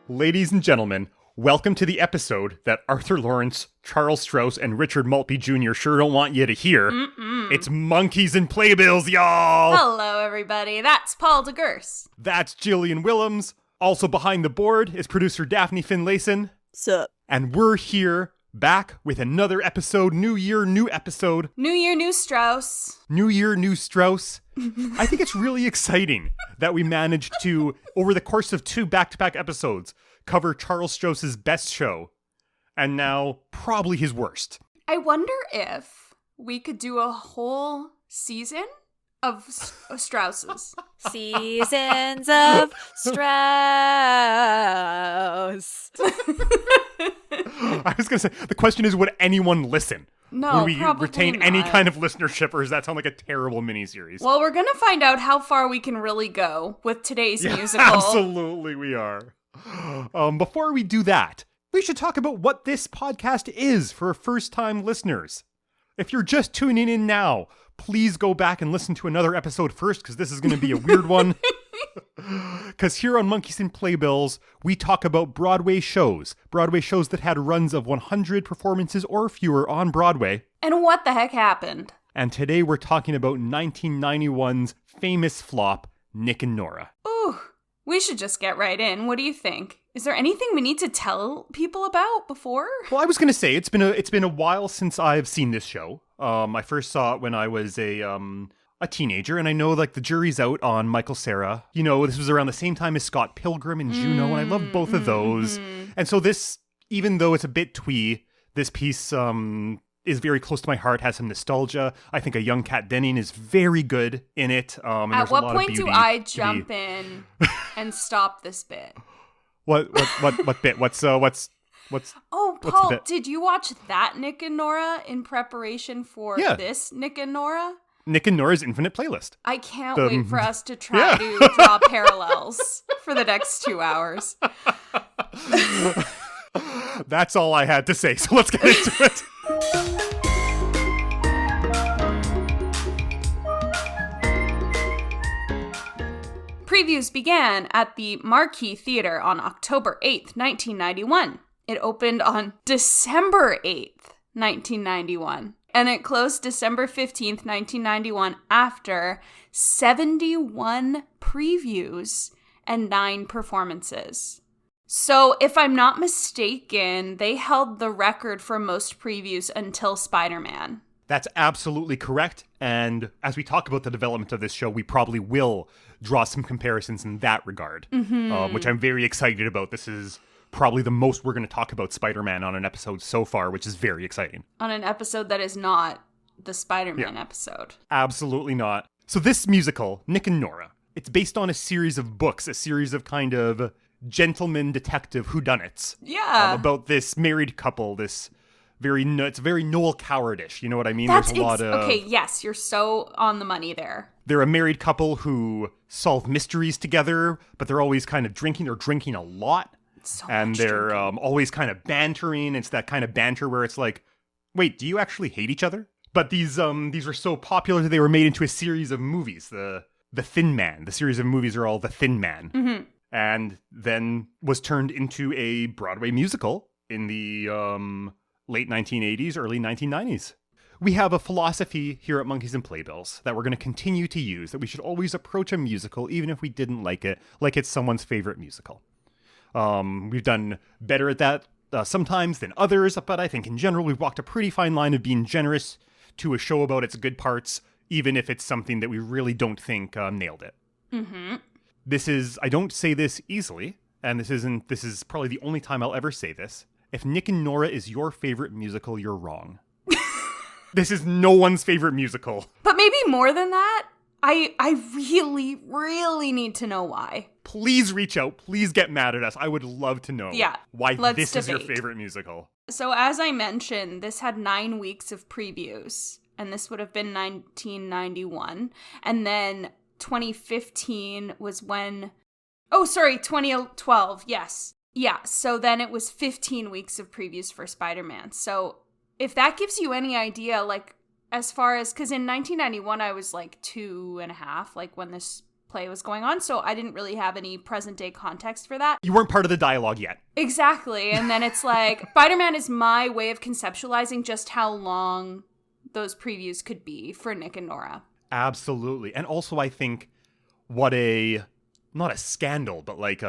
Ladies and gentlemen, welcome to the episode that Arthur Lawrence, Charles Strouse, and Richard Maltby Jr. sure don't want you to hear. It's Monkeys and Playbills, y'all! Hello, everybody. That's Paul DeGurse. That's Jillian Willems. Also behind the board is producer Daphne Finlayson. Sup? And we're here, back with another episode. New year, new episode. New year, new Strauss. New year, new Strauss. I think it's really exciting that we managed to, over the course of 2 back-to-back episodes, cover Charles Strauss's best show, and now probably his worst. I wonder if we could do a whole season of Strausses. Seasons of Strauss. I was going to say, the question is, would anyone listen? No, would we probably retain not. any kind of listenership, or does that sound like a terrible miniseries? Well, we're going to find out how far we can really go with today's musical. Absolutely we are. Before we do that, we should talk about what this podcast is for first-time listeners. If you're just tuning in now, please go back and listen to another episode first, because this is going to be a weird one. Because here on Monkeys and Playbills, we talk about Broadway shows that had runs of 100 performances or fewer on Broadway. And what the heck happened? And today we're talking about 1991's famous flop, Nick and Nora. Ooh, we should just get right in. What do you think? Is there anything we need to tell people about before? Well, I was going to say, it's been a while since I've seen this show. I first saw it when I was a teenager, and I know, like, the jury's out on Michael Cera. You know, this was around the same time as Scott Pilgrim and Juno, and I loved both of those. And so this, even though it's a bit twee, this piece is very close to my heart, has some nostalgia. I think a young Kat Denning is very good in it. And At what point do I jump in and stop this bit? What bit? What's Oh, what's Paul, the bit? did you watch that Nick and Nora in preparation for this Nick and Nora? Nick and Nora's Infinite Playlist. I can't wait for us to try to draw parallels for the next 2 hours. That's all I had to say, so let's get into it. Previews began at the Marquee Theater on October 8th, 1991. It opened on December 8th, 1991. And it closed December 15th, 1991 after 71 previews and 9 performances. So if I'm not mistaken, they held the record for most previews until Spider-Man. That's absolutely correct. And as we talk about the development of this show, we probably will draw some comparisons in that regard, which I'm very excited about. This is probably the most we're going to talk about Spider-Man on an episode so far, which is very exciting. On an episode that is not the Spider-Man episode. Absolutely not. So this musical, Nick and Nora, it's based on a series of books, a series of kind of gentleman detective whodunits. Yeah. About this married couple, it's very Noel Coward-ish, you know what I mean? There's a lot of... Okay, yes, you're so on the money there. They're a married couple who solve mysteries together, but they're always kind of drinking. They're drinking a lot. And they're always kind of bantering. It's that kind of banter where it's like, wait, do you actually hate each other? But these were so popular that they were made into a series of movies. The Thin Man. The series of movies are all The Thin Man. Mm-hmm. And then was turned into a Broadway musical in the late 1980s, early 1990s. We have a philosophy here at Monkeys and Playbills that we're going to continue to use, that we should always approach a musical, even if we didn't like it's someone's favorite musical. We've done better at that sometimes than others, but I think in general we've walked a pretty fine line of being generous to a show about its good parts, even if it's something that we really don't think nailed it. Mm-hmm. I don't say this easily, and this is probably the only time I'll ever say this. If Nick and Nora is your favorite musical, you're wrong. This is no one's favorite musical. But maybe more than that, I really, really need to know why. Please reach out. Please get mad at us. I would love to know why this is your favorite musical. So as I mentioned, this had 9 weeks of previews, and this would have been 1991. And then 2015 was when... 2012, yes. Yeah, so then it was 15 weeks of previews for Spider-Man. So if that gives you any idea, like, as far as... Because in 1991, I was, like, 2.5, like, when this play was going on, so I didn't really have any present-day context for that. You weren't part of the dialogue yet. Exactly, and then it's like, Spider-Man is my way of conceptualizing just how long those previews could be for Nick and Nora. Absolutely. And also, I think not a scandal, but like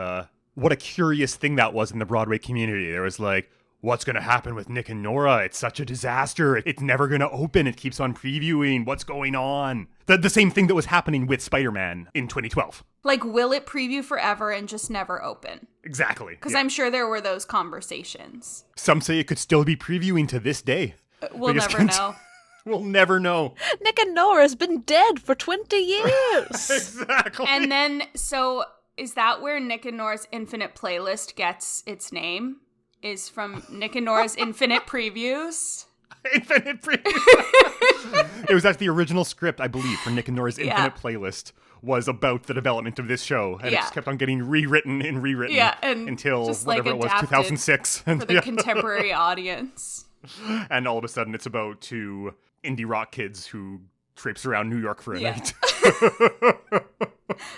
what a curious thing that was in the Broadway community. There was like, what's going to happen with Nick and Nora? It's such a disaster. It's never going to open. It keeps on previewing. What's going on? The same thing that was happening with Spider-Man in 2012. Like, will it preview forever and just never open? Exactly. Because I'm sure there were those conversations. Some say it could still be previewing to this day. We'll never know. We'll never know. Nick and Nora's been dead for 20 years. Exactly. And then, so is that where Nick and Nora's Infinite Playlist gets its name? Is from Nick and Nora's Infinite Previews? Infinite Previews. It was actually the original script, I believe, for Nick and Nora's Infinite Playlist was about the development of this show. And it just kept on getting rewritten and until just whatever it was, 2006. For the contemporary audience. And all of a sudden it's about two indie rock kids who traipse around New York for a night.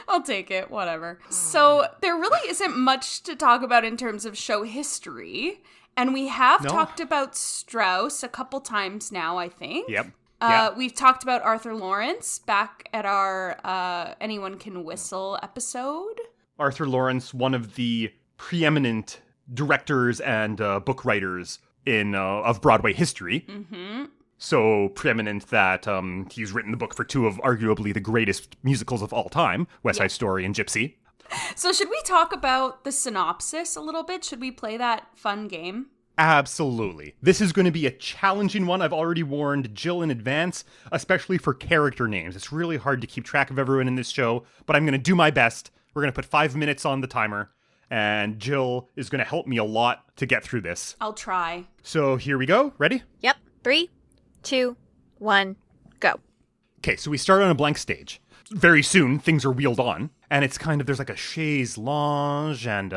I'll take it, whatever. So there really isn't much to talk about in terms of show history. And we have talked about Strauss a couple times now, I think. Yep. We've talked about Arthur Lawrence back at our Anyone Can Whistle episode. Arthur Lawrence, one of the preeminent directors and book writers of Broadway history. Mm-hmm. So preeminent that he's written the book for two of arguably the greatest musicals of all time, West Side Story and Gypsy. So should we talk about the synopsis a little bit? Should we play that fun game? Absolutely. This is going to be a challenging one. I've already warned Jill in advance, especially for character names. It's really hard to keep track of everyone in this show, but I'm going to do my best. We're going to put 5 minutes on the timer, and Jill is going to help me a lot to get through this. I'll try. So here we go. Ready? Yep. 3, 2, 1, go. Okay, so we start on a blank stage. Very soon, things are wheeled on, and it's kind of, there's like a chaise lounge and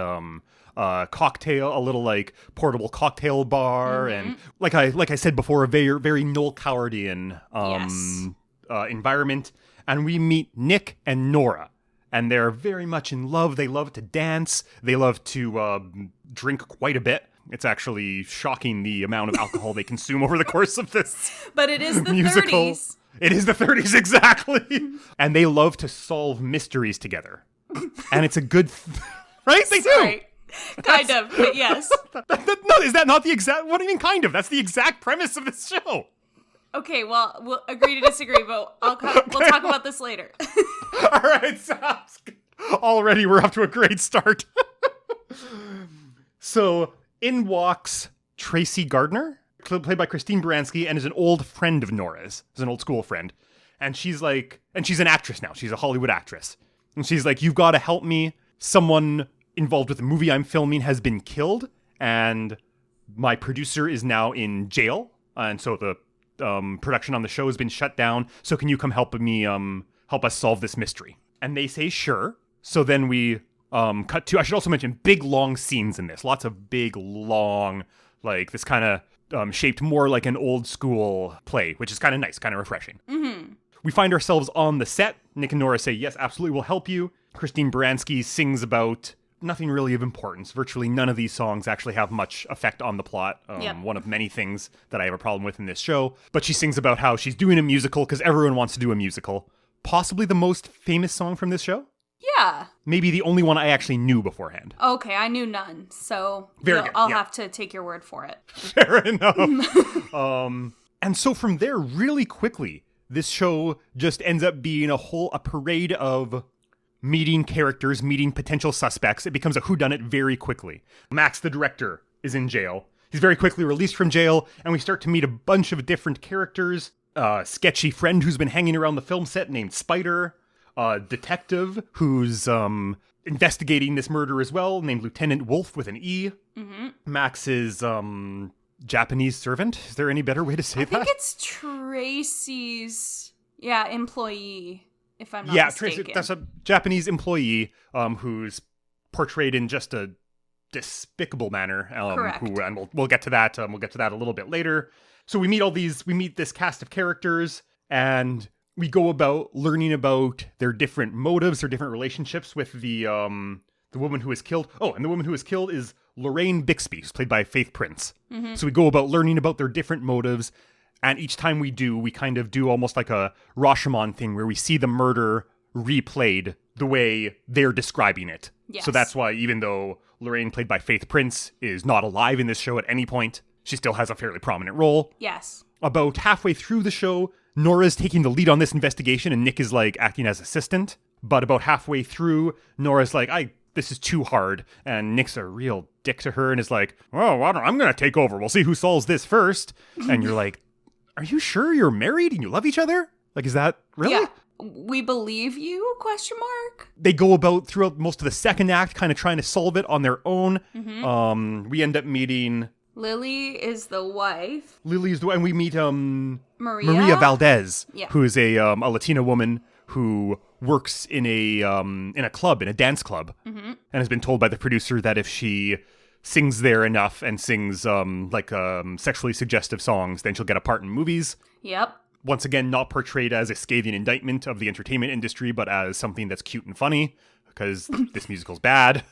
cocktail, a little like portable cocktail bar, and like I said before, a very, very Noel Cowardian environment. And we meet Nick and Nora, and they're very much in love. They love to dance. They love to drink quite a bit. It's actually shocking the amount of alcohol they consume over the course of this But it is the musical. 30s. It is the 30s, exactly. And they love to solve mysteries together. And it's a good... right? They Sorry. Kind of, but yes. No, is that not the exact... What do you mean kind of? That's the exact premise of this show. Okay, well, we'll agree to disagree, but we'll talk about this later. All right, sounds good. Already we're off to a great start. So, in walks Tracy Gardner, played by Christine Baranski, and is an old friend of Nora's. Is an old school friend. And she's an actress now. She's a Hollywood actress. And she's like, you've got to help me. Someone involved with the movie I'm filming has been killed, and my producer is now in jail. And so the production on the show has been shut down. So can you come help us solve this mystery? And they say, sure. So then we cut to, I should also mention, big, long scenes in this. Lots of big, long, like this kind of shaped more like an old school play, which is kind of nice, kind of refreshing. Mm-hmm. We find ourselves on the set. Nick and Nora say, yes, absolutely, we'll help you. Christine Baranski sings about nothing really of importance. Virtually none of these songs actually have much effect on the plot. One of many things that I have a problem with in this show. But she sings about how she's doing a musical because everyone wants to do a musical. Possibly the most famous song from this show? Yeah. Maybe the only one I actually knew beforehand. Okay, I knew none, so I'll have to take your word for it. Fair enough. And so from there, really quickly, this show just ends up being a parade of meeting characters, meeting potential suspects. It becomes a whodunit very quickly. Max, the director, is in jail. He's very quickly released from jail, and we start to meet a bunch of different characters. Sketchy friend who's been hanging around the film set named Spider. Detective who's investigating this murder as well, named Lieutenant Wolf with an E. Mm-hmm. Max's Japanese servant. Is there any better way to say that? I think it's Tracy's, employee, if I'm not mistaken. Tracy, that's a Japanese employee who's portrayed in just a despicable manner. Correct. And we'll get to that. We'll get to that a little bit later. So we meet this cast of characters, and we go about learning about their different motives, their different relationships with the woman who was killed. Oh, and the woman who was killed is Lorraine Bixby, who's played by Faith Prince. Mm-hmm. So we go about learning about their different motives, and each time we do, we kind of do almost like a Rashomon thing where we see the murder replayed the way they're describing it. Yes. So that's why even though Lorraine, played by Faith Prince, is not alive in this show at any point, she still has a fairly prominent role. Yes. About halfway through the show, Nora's taking the lead on this investigation and Nick is like acting as assistant. But about halfway through, Nora's like, this is too hard. And Nick's a real dick to her and is like, oh, I'm going to take over. We'll see who solves this first. And you're like, are you sure you're married and you love each other? Like, is that really? Yeah. We believe you, ? They go about throughout most of the second act kind of trying to solve it on their own. Mm-hmm. We end up meeting... Lily is the wife. Lily's the... And we meet Maria Valdez, yeah. who is a Latina woman who works in a club, in a dance club, mm-hmm. and has been told by the producer that if she sings there enough and sings sexually suggestive songs, then she'll get a part in movies. Yep. Once again, not portrayed as a scathing indictment of the entertainment industry, but as something that's cute and funny, because this musical's bad.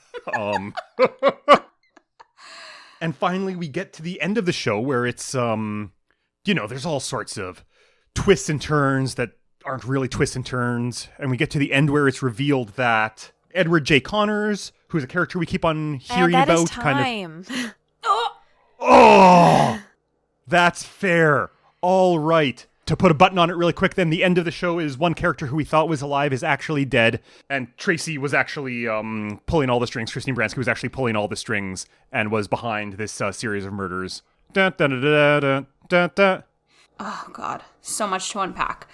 And finally, we get to the end of the show where it's, there's all sorts of twists and turns that aren't really twists and turns. And we get to the end where it's revealed that Edward J. Connors, who's a character we keep on hearing that about, is time. Oh, that's fair. All right. To put a button on it really quick, then the end of the show is one character who we thought was alive is actually dead. And Tracy was actually pulling all the strings. Christine Baranski was actually pulling all the strings and was behind this series of murders. Da, da, da, da, da, da, da. Oh, God. So much to unpack.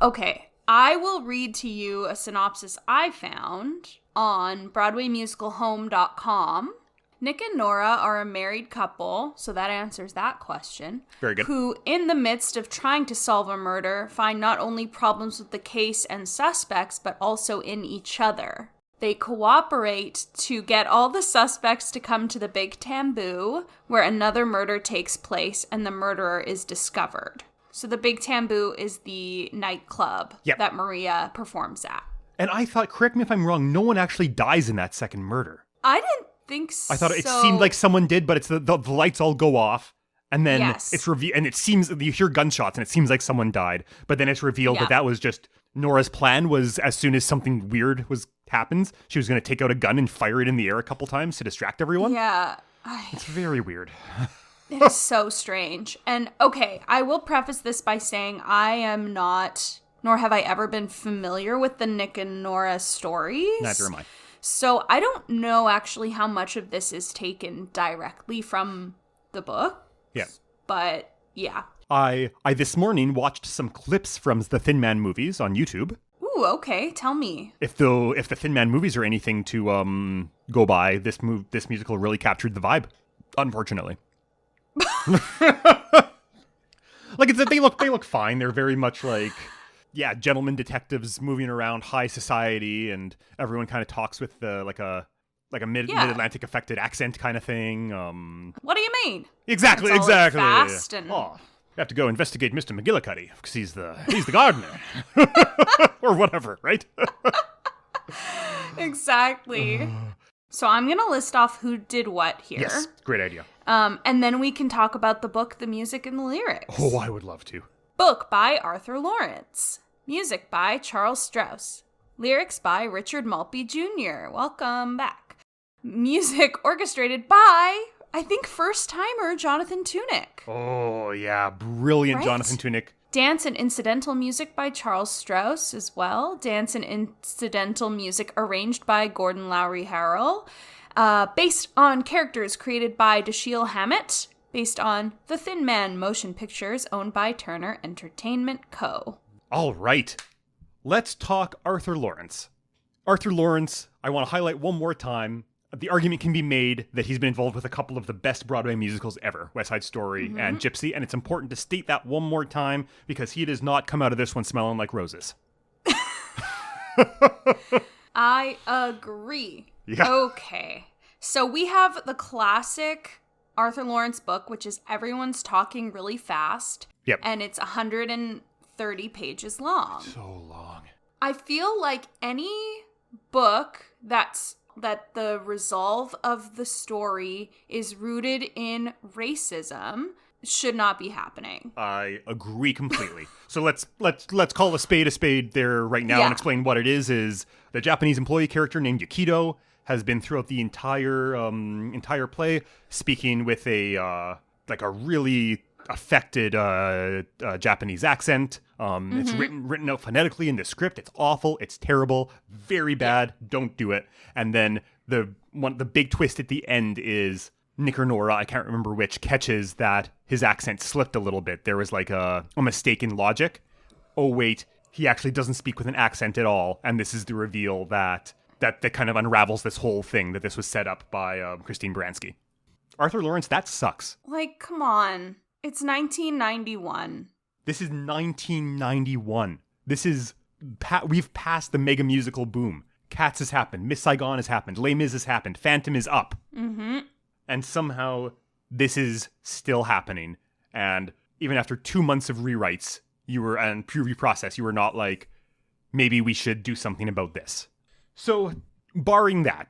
Okay. I will read to you a synopsis I found on BroadwayMusicalHome.com. Nick and Nora are a married couple, so that answers that question. Very good. Who, in the midst of trying to solve a murder, find not only problems with the case and suspects, but also in each other. They cooperate to get all the suspects to come to the Big Tamboo, where another murder takes place and the murderer is discovered. So the Big Tamboo is the nightclub that Maria performs at. And I thought, correct me if I'm wrong, no one actually dies in that second murder. I didn't think so. I thought it seemed like someone did, but it's the lights all go off, and then it's revealed, and it seems you hear gunshots, and it seems like someone died, but then it's revealed that was just Nora's plan. Was as soon as something weird happens, she was going to take out a gun and fire it in the air a couple times to distract everyone. Yeah, it's very weird. It is so strange. And okay, I will preface this by saying I am not, nor have I ever been familiar with the Nick and Nora stories. Neither am I. So I don't know actually how much of this is taken directly from the book. Yeah. But yeah. I this morning watched some clips from the Thin Man movies on YouTube. Ooh, okay. Tell me. If the Thin Man movies are anything to go by, this musical really captured the vibe, unfortunately. They look fine. They're very much like gentlemen detectives moving around high society, and everyone kind of talks with like a mid-Atlantic affected accent kind of thing. What do you mean? Exactly. Fast and... Oh, you have to go investigate Mr. McGillicuddy because he's the gardener or whatever, right? Exactly. So I'm gonna list off who did what here. Yes, great idea. And then we can talk about the book, the music, and the lyrics. Oh, I would love to. Book by Arthur Lawrence. Music by Charles Strauss. Lyrics by Richard Maltby Jr. Welcome back. Music orchestrated by, I think, first-timer Jonathan Tunick. Oh, yeah. Brilliant, right? Jonathan Tunick. Dance and incidental music by Charles Strauss as well. Dance and incidental music arranged by Gordon Lowry Harrell. Based on characters created by Dashiell Hammett. Based on The Thin Man motion pictures owned by Turner Entertainment Co. All right. Let's talk Arthur Lawrence. Arthur Lawrence, I want to highlight one more time. The argument can be made that he's been involved with a couple of the best Broadway musicals ever, West Side Story and Gypsy, and it's important to state that one more time because he does not come out of this one smelling like roses. I agree. Yeah. Okay. So we have the classic Arthur Lawrence book, which is Everyone's Talking Really Fast. Yep. And it's 150 30 pages long. So long. I feel like any book that the resolve of the story is rooted in racism should not be happening. I agree completely. So let's call a spade there right now and explain what it is. Is the Japanese employee character named Yakido has been throughout the entire play speaking with a really affected Japanese accent. It's written out phonetically in the script. It's awful. It's terrible. Very bad. Don't do it. And then the big twist at the end is Nick or Nora, I can't remember which, catches that his accent slipped a little bit. There was like a mistake in logic. Oh wait, he actually doesn't speak with an accent at all. And this is the reveal that kind of unravels this whole thing, that this was set up by Christine Baranski. Arthur Lawrence, that sucks. Like, come on. It's 1991. This is 1991. This is... we've passed the mega musical boom. Cats has happened. Miss Saigon has happened. Les Mis has happened. Phantom is up. Mm-hmm. And somehow this is still happening. And even after 2 months of rewrites, and preview process, you were not like, maybe we should do something about this. So barring that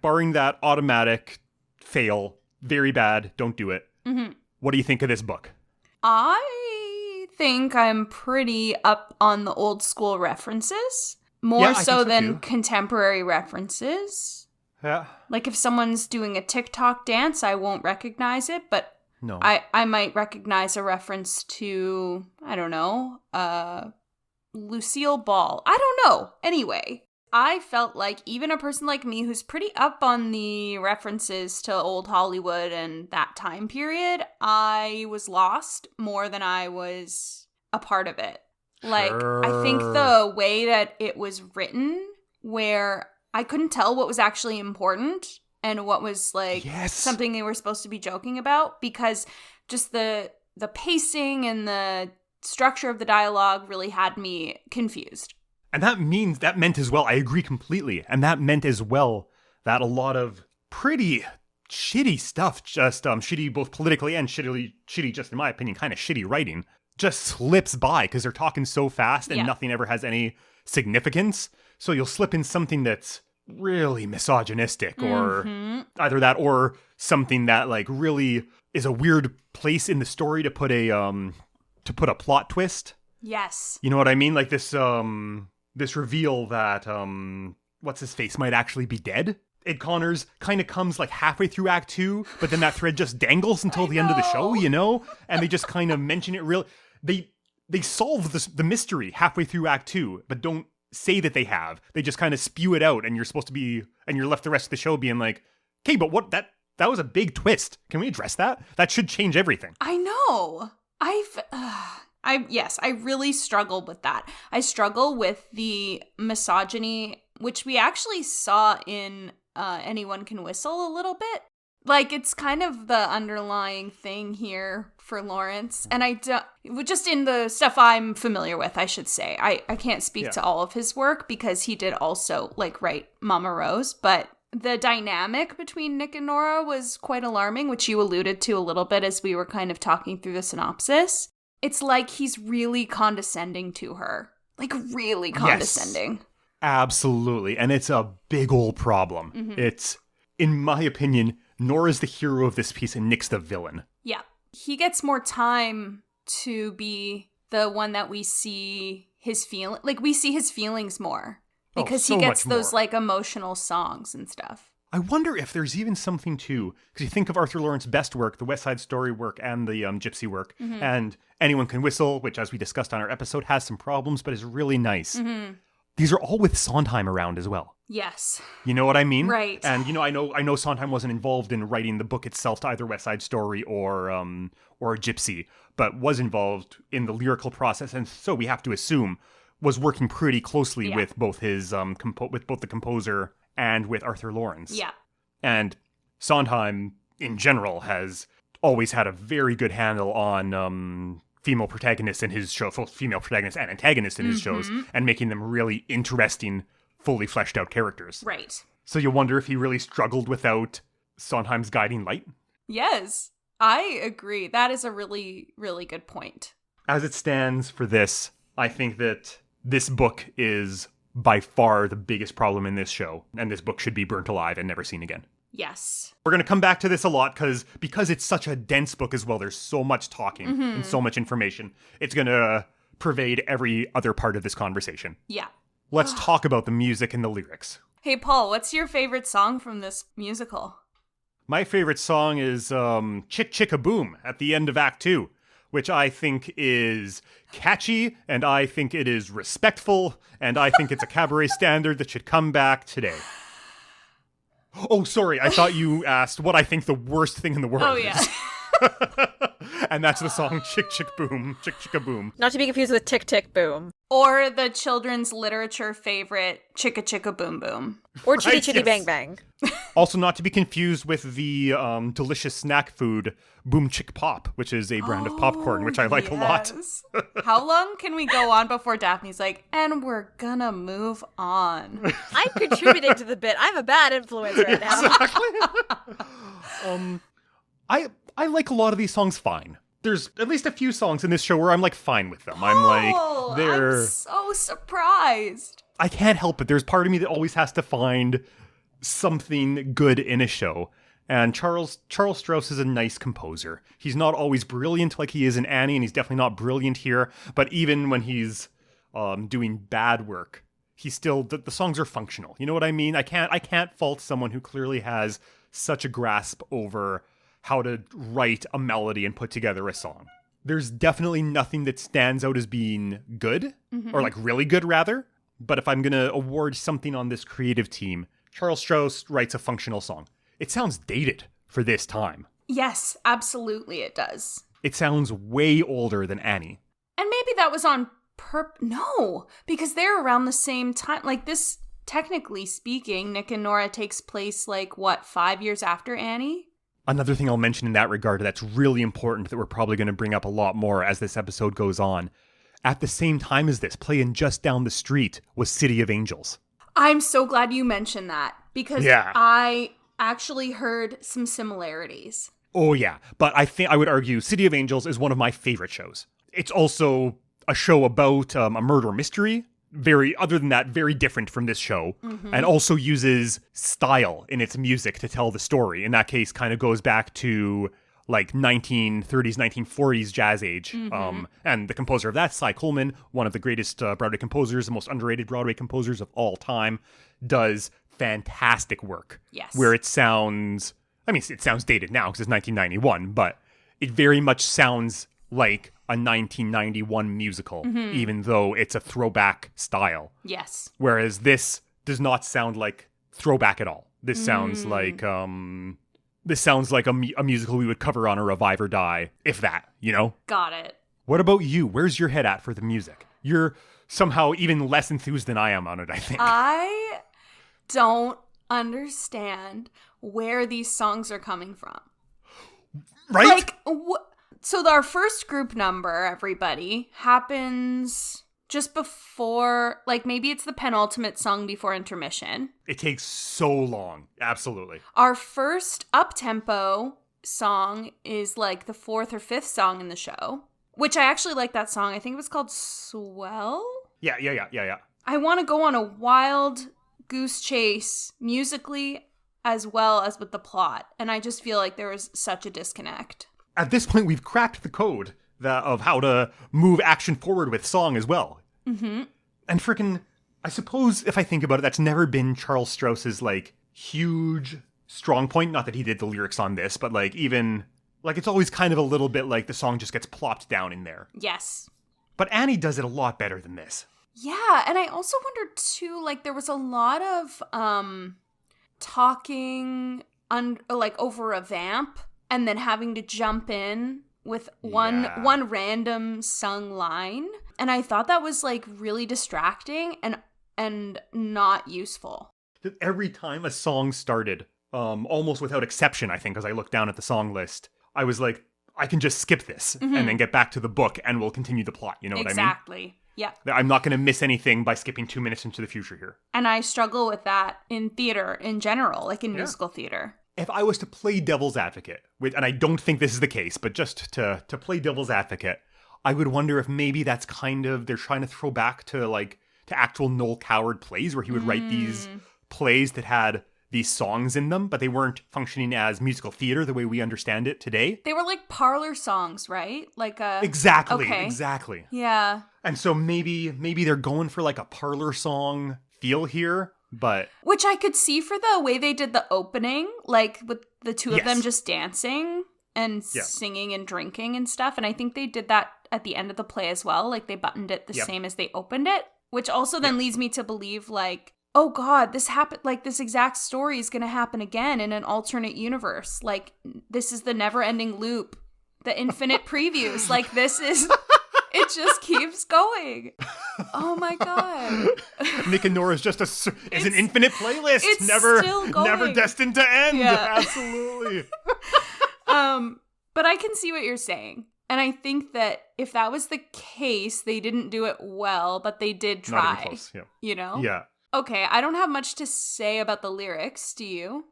automatic fail, very bad, don't do it. Mm-hmm. What do you think of this book? I think I'm pretty up on the old school references. More so than contemporary references. Yeah. Like if someone's doing a TikTok dance, I won't recognize it, but no. I might recognize a reference to, I don't know, Lucille Ball. I don't know. Anyway, I felt like even a person like me who's pretty up on the references to old Hollywood and that time period, I was lost more than I was a part of it. Like, I think the way that it was written, where I couldn't tell what was actually important and what was, like, something they were supposed to be joking about, because just the pacing and the structure of the dialogue really had me confused. And that meant as well, I agree completely, and that meant as well that a lot of pretty shitty stuff, just shitty both politically and shitty just in my opinion, kind of shitty writing, just slips by because they're talking so fast and nothing ever has any significance. So you'll slip in something that's really misogynistic or either that or something that like really is a weird place in the story to put a plot twist. Yes. You know what I mean? Like this reveal that what's his face might actually be dead. Ed Connors kind of comes like halfway through Act 2, but then that thread just dangles until the end of the show, you know? And they just kind of mention it real. They solve the mystery halfway through Act 2, but don't say that they have. They just kind of spew it out, and you're left the rest of the show being like, okay, but what, that was a big twist. Can we address that? That should change everything. I know. I really struggled with that. I struggle with the misogyny, which we actually saw in Anyone Can Whistle a little bit. Like, it's kind of the underlying thing here for Lawrence. And just in the stuff I'm familiar with, I should say. I can't speak to all of his work because he did also, like, write Mama Rose. But the dynamic between Nick and Nora was quite alarming, which you alluded to a little bit as we were kind of talking through the synopsis. It's like he's really condescending to her. Like, really condescending. Yes, absolutely. And it's a big old problem. Mm-hmm. It's, in my opinion, Nora's the hero of this piece and Nick's the villain. Yeah. He gets more time to be the one that we see his we see his feelings more. Because he gets those, like, emotional songs and stuff. I wonder if there's even something too, because you think of Arthur Lawrence's best work, the West Side Story work and the Gypsy work, and Anyone Can Whistle, which, as we discussed on our episode, has some problems, but is really nice. Mm-hmm. These are all with Sondheim around as well. Yes. You know what I mean? Right. And, you know, I know Sondheim wasn't involved in writing the book itself to either West Side Story or Gypsy, but was involved in the lyrical process, and so we have to assume was working pretty closely with both his with both the composer and with Arthur Lawrence. Yeah. And Sondheim, in general, has always had a very good handle on female protagonists in his show, both female protagonists and antagonists in his shows, and making them really interesting, fully fleshed out characters. Right. So you wonder if he really struggled without Sondheim's guiding light? Yes, I agree. That is a really, really good point. As it stands for this, I think that this book is by far the biggest problem in this show, and this book should be burnt alive and never seen again. Yes. We're going to come back to this a lot because it's such a dense book as well. There's so much talking and so much information. It's going to pervade every other part of this conversation. Yeah. Let's talk about the music and the lyrics. Hey, Paul, what's your favorite song from this musical? My favorite song is Chick Chicka Boom at the end of Act 2, which I think is catchy, and I think it is respectful, and I think it's a cabaret standard that should come back today. Oh, sorry, I thought you asked what I think the worst thing in the world is. And that's the song Chick Chick Boom, Chick Chicka Boom. Not to be confused with Tick Tick Boom. Or the children's literature favorite, Chicka Chicka Boom Boom. Or Chitty Right, Chitty yes. Bang Bang. Also not to be confused with the delicious snack food Boom Chick Pop, which is a brand of popcorn, which I like a lot. How long can we go on before Daphne's like, and we're gonna move on? I'm contributing to the bit. I'm a bad influence right now. Exactly. I like a lot of these songs fine. There's at least a few songs in this show where I'm like fine with them. I'm like, they're... I'm so surprised. I can't help it. There's part of me that always has to find something good in a show. And Charles Strouse is a nice composer. He's not always brilliant like he is in Annie, and he's definitely not brilliant here. But even when he's doing bad work, he's still the songs are functional. You know what I mean? I can't fault someone who clearly has such a grasp over how to write a melody and put together a song. There's definitely nothing that stands out as being good, or like really good rather. But if I'm going to award something on this creative team, Charles Strouse writes a functional song. It sounds dated for this time. Yes, absolutely it does. It sounds way older than Annie. And maybe that was on No, because they're around the same time. Like this, technically speaking, Nick and Nora takes place 5 years after Annie? Another thing I'll mention in that regard that's really important that we're probably going to bring up a lot more as this episode goes on. At the same time as this, playing just down the street was City of Angels. I'm so glad you mentioned that because I actually heard some similarities. Oh yeah, but I would argue City of Angels is one of my favorite shows. It's also a show about a murder mystery. Other than that, very different from this show, and also uses style in its music to tell the story. In that case, kind of goes back to 1930s, 1940s jazz age. And the composer of that, Cy Coleman, one of the greatest Broadway composers, the most underrated Broadway composers of all time, does fantastic work. Yes. Where it sounds dated now because it's 1991, but it very much sounds like a 1991 musical, even though it's a throwback style. Yes. Whereas this does not sound like throwback at all. This sounds like a musical we would cover on a Revive or Die, if that, you know? Got it. What about you? Where's your head at for the music? You're somehow even less enthused than I am on it, I think. I don't understand where these songs are coming from. Right? So our first group number, everybody, happens just before, maybe it's the penultimate song before intermission. It takes so long. Absolutely. Our first up-tempo song is the fourth or fifth song in the show, which I actually like that song. I think it was called Swell? Yeah. I want to go on a wild goose chase musically as well as with the plot, and I just feel like there was such a disconnect. At this point, we've cracked the code of how to move action forward with song as well. And I suppose if I think about it, that's never been Charles Strous's huge strong point. Not that he did the lyrics on this, but it's always kind of a little bit like the song just gets plopped down in there. Yes. But Annie does it a lot better than this. Yeah, and I also wondered too, there was a lot of talking over a vamp. And then having to jump in with one random sung line. And I thought that was really distracting and not useful. Every time a song started, almost without exception, I think, as I looked down at the song list, I was like, I can just skip this and then get back to the book and we'll continue the plot. You know what I mean? Exactly. Yeah. I'm not going to miss anything by skipping 2 minutes into the future here. And I struggle with that in theater in general, in musical theater. If I was to play devil's advocate, and I don't think this is the case, but just to play devil's advocate, I would wonder if maybe that's kind of, they're trying to throw back to like, to actual Noel Coward plays where he would write these plays that had these songs in them, but they weren't functioning as musical theater the way we understand it today. They were like parlor songs, right? Like a... Exactly, okay. exactly. Yeah. And so maybe they're going for like a parlor song feel here, but... Which I could see for the way they did the opening, like with the two of them just dancing and singing and drinking and stuff. And I think they did that at the end of the play as well. Like they buttoned it the same as they opened it, which also then leads me to believe like, oh God, this happened, like this exact story is going to happen again in an alternate universe. Like this is the never ending loop, the infinite previews. Like this is, it just keeps going. Oh my God. Nick and Nora is just is an infinite playlist. It's never, still going. never destined to end. Yeah. Absolutely. But I can see what you're saying. And I think that if that was the case, they didn't do it well, but they did try. Not even close, You know? Yeah. Okay, I don't have much to say about the lyrics. Do you?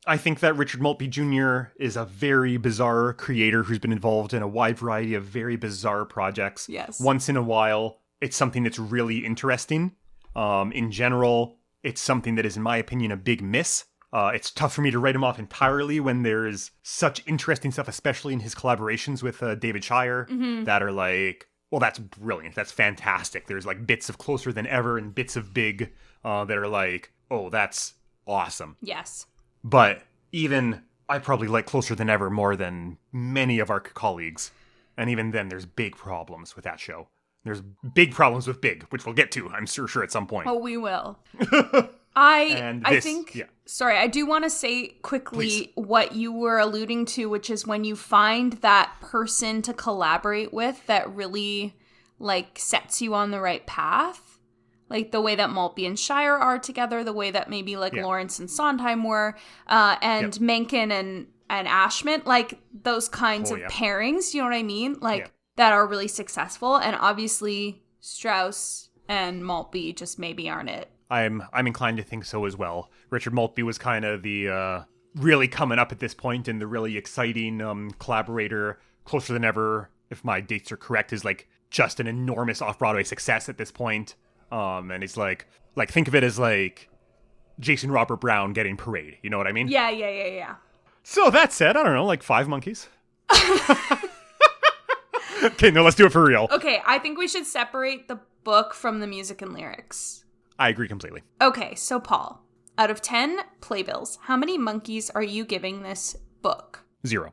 I think that Richard Maltby Jr. is a very bizarre creator who's been involved in a wide variety of very bizarre projects. Yes. Once in a while, it's something that's really interesting. In general, it's something that is, in my opinion, a big miss. It's tough for me to write him off entirely when there's such interesting stuff, especially in his collaborations with David Shire, that are like, well, that's brilliant. That's fantastic. There's like bits of Closer Than Ever and bits of Big that are like, oh, that's awesome. Yes. But even, I probably like Closer Than Ever more than many of our colleagues. And even then, there's big problems with that show. There's big problems with Big, which we'll get to, I'm sure at some point. Oh, we will. I think, yeah. Sorry, I do want to say quickly Please. what you were alluding to, which is when you find that person to collaborate with that really, like, sets you on the right path. Like, the way that Maltby and Shire are together, the way that maybe, like, Lawrence and Sondheim were, and Mencken and Ashman, like, those kinds of pairings, you know what I mean? Like, that are really successful, and obviously Strauss and Maltby just maybe aren't it. I'm inclined to think so as well. Richard Maltby was kind of the really coming up at this point, and the really exciting collaborator. Closer Than Ever, if my dates are correct, is like just an enormous off-Broadway success at this point. And it's like think of it as like Jason Robert Brown getting Parade. You know what I mean? Yeah. So that said, I don't know, like 5 monkeys. Okay, no, let's do it for real. Okay, I think we should separate the book from the music and lyrics. I agree completely. Okay, so Paul, out of 10 Playbills, how many monkeys are you giving this book? 0.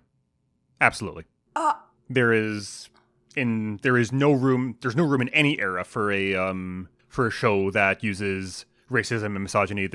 Absolutely. There's no room in any era for a show that uses racism and misogyny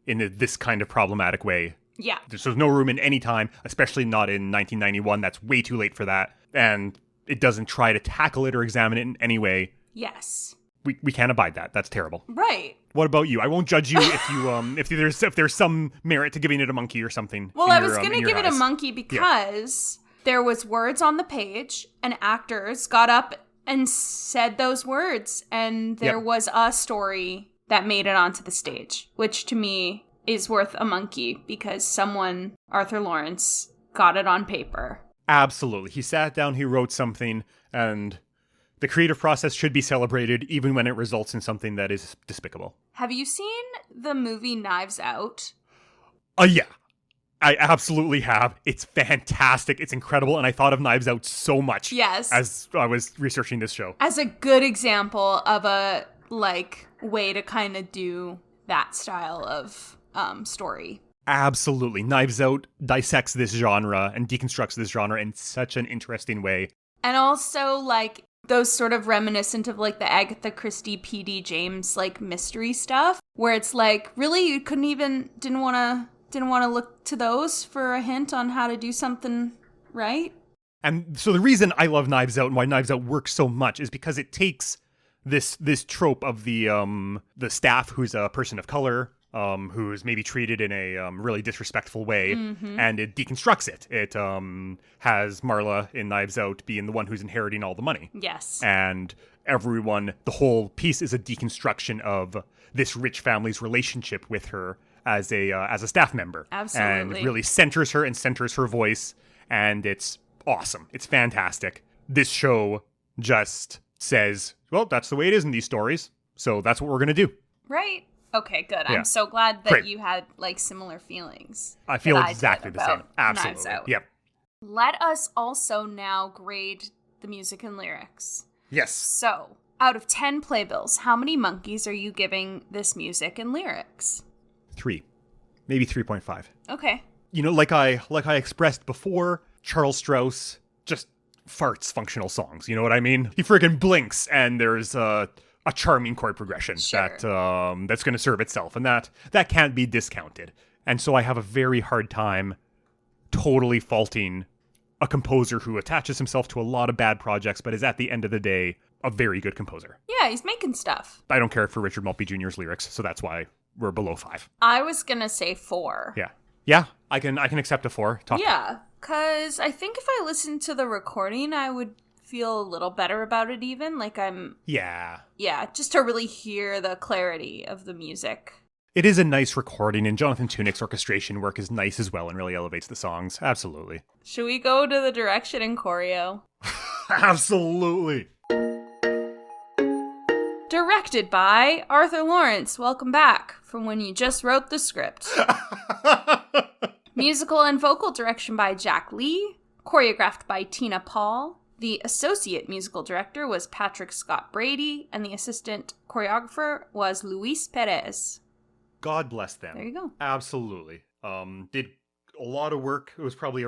in this kind of problematic way. Yeah. There's no room in any time, especially not in 1991. That's way too late for that. And it doesn't try to tackle it or examine it in any way. Yes. We can't abide that. That's terrible. Right. What about you? I won't judge you if you if there's some merit to giving it a monkey or something. Well, I was going to give it a monkey because there was words on the page and actors got up and said those words, and there was a story that made it onto the stage, which to me is worth a monkey because someone, Arthur Lawrence, got it on paper. Absolutely. He sat down, he wrote something, and the creative process should be celebrated even when it results in something that is despicable. Have you seen the movie Knives Out? Yeah. I absolutely have. It's fantastic. It's incredible. And I thought of Knives Out so much. Yes. As I was researching this show. As a good example of a, like, way to kind of do that style of story. Absolutely. Knives Out dissects this genre and deconstructs this genre in such an interesting way. And also, like, those sort of reminiscent of, like, the Agatha Christie, P.D. James, like, mystery stuff, where it's like, really, you didn't want to look to those for a hint on how to do something right? And so the reason I love Knives Out and why Knives Out works so much is because it takes this trope of the staff who's a person of color, who's maybe treated in a really disrespectful way, and it deconstructs it. It has Marla in Knives Out being the one who's inheriting all the money. Yes. And everyone, the whole piece is a deconstruction of this rich family's relationship with her as a staff member. Absolutely. And really centers her and centers her voice, and it's awesome. It's fantastic. This show just says, well, that's the way it is in these stories, so that's what we're going to do. Right. Okay, good. Yeah. I'm so glad that Great. you had like similar feelings. I feel that exactly did the same. about Knives Absolutely. Out. Yep. Let us also now grade the music and lyrics. Yes. So, out of 10 playbills, how many monkeys are you giving this music and lyrics? 3. Maybe 3.5. Okay. You know, like I expressed before, Charles Strauss just farts functional songs. You know what I mean? He friggin' blinks, and there's a charming chord progression Sure. that's going to serve itself, and that can't be discounted. And so I have a very hard time totally faulting a composer who attaches himself to a lot of bad projects, but is at the end of the day a very good composer. Yeah, he's making stuff. I don't care for Richard Maltby Jr.'s lyrics, so that's why we're below 5. I was gonna say 4. Yeah, I can accept a 4. Yeah, because I think if I listened to the recording, I would feel a little better about it even. Like Yeah, just to really hear the clarity of the music. it is a nice recording, and Jonathan Tunick's orchestration work is nice as well and really elevates the songs. Absolutely. Should we go to the direction and choreo? Absolutely. Directed by Arthur Lawrence. Welcome back from when you just wrote the script. Musical and vocal direction by Jack Lee. Choreographed by Tina Paul. The associate musical director was Patrick Scott Brady, and the assistant choreographer was Luis Perez. God bless them. There you go. Absolutely. Did a lot of work. It was probably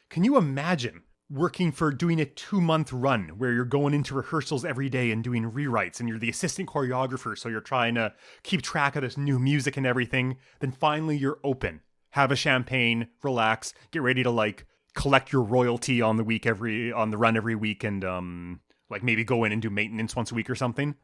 can you imagine working for doing a 2-month run where you're going into rehearsals every day and doing rewrites, and you're the assistant choreographer, so you're trying to keep track of this new music and everything. Then finally you're open. Have a champagne, relax, get ready to like collect your royalty on the run every week, and like maybe go in and do maintenance once a week or something.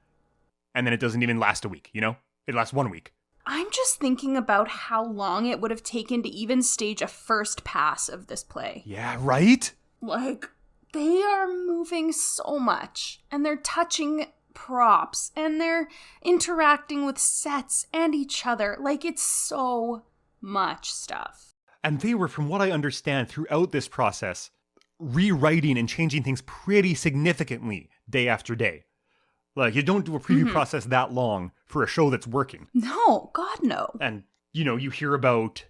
And then it doesn't even last a week, you know? It lasts 1 week. I'm just thinking about how long it would have taken to even stage a first pass of this play. Yeah, right? Like, they are moving so much, and they're touching props, and they're interacting with sets and each other. Like, it's so much stuff. And they were, from what I understand, throughout this process, rewriting and changing things pretty significantly day after day. Like, you don't do a preview process that long for a show that's working. No, God, no. And, you know, you hear about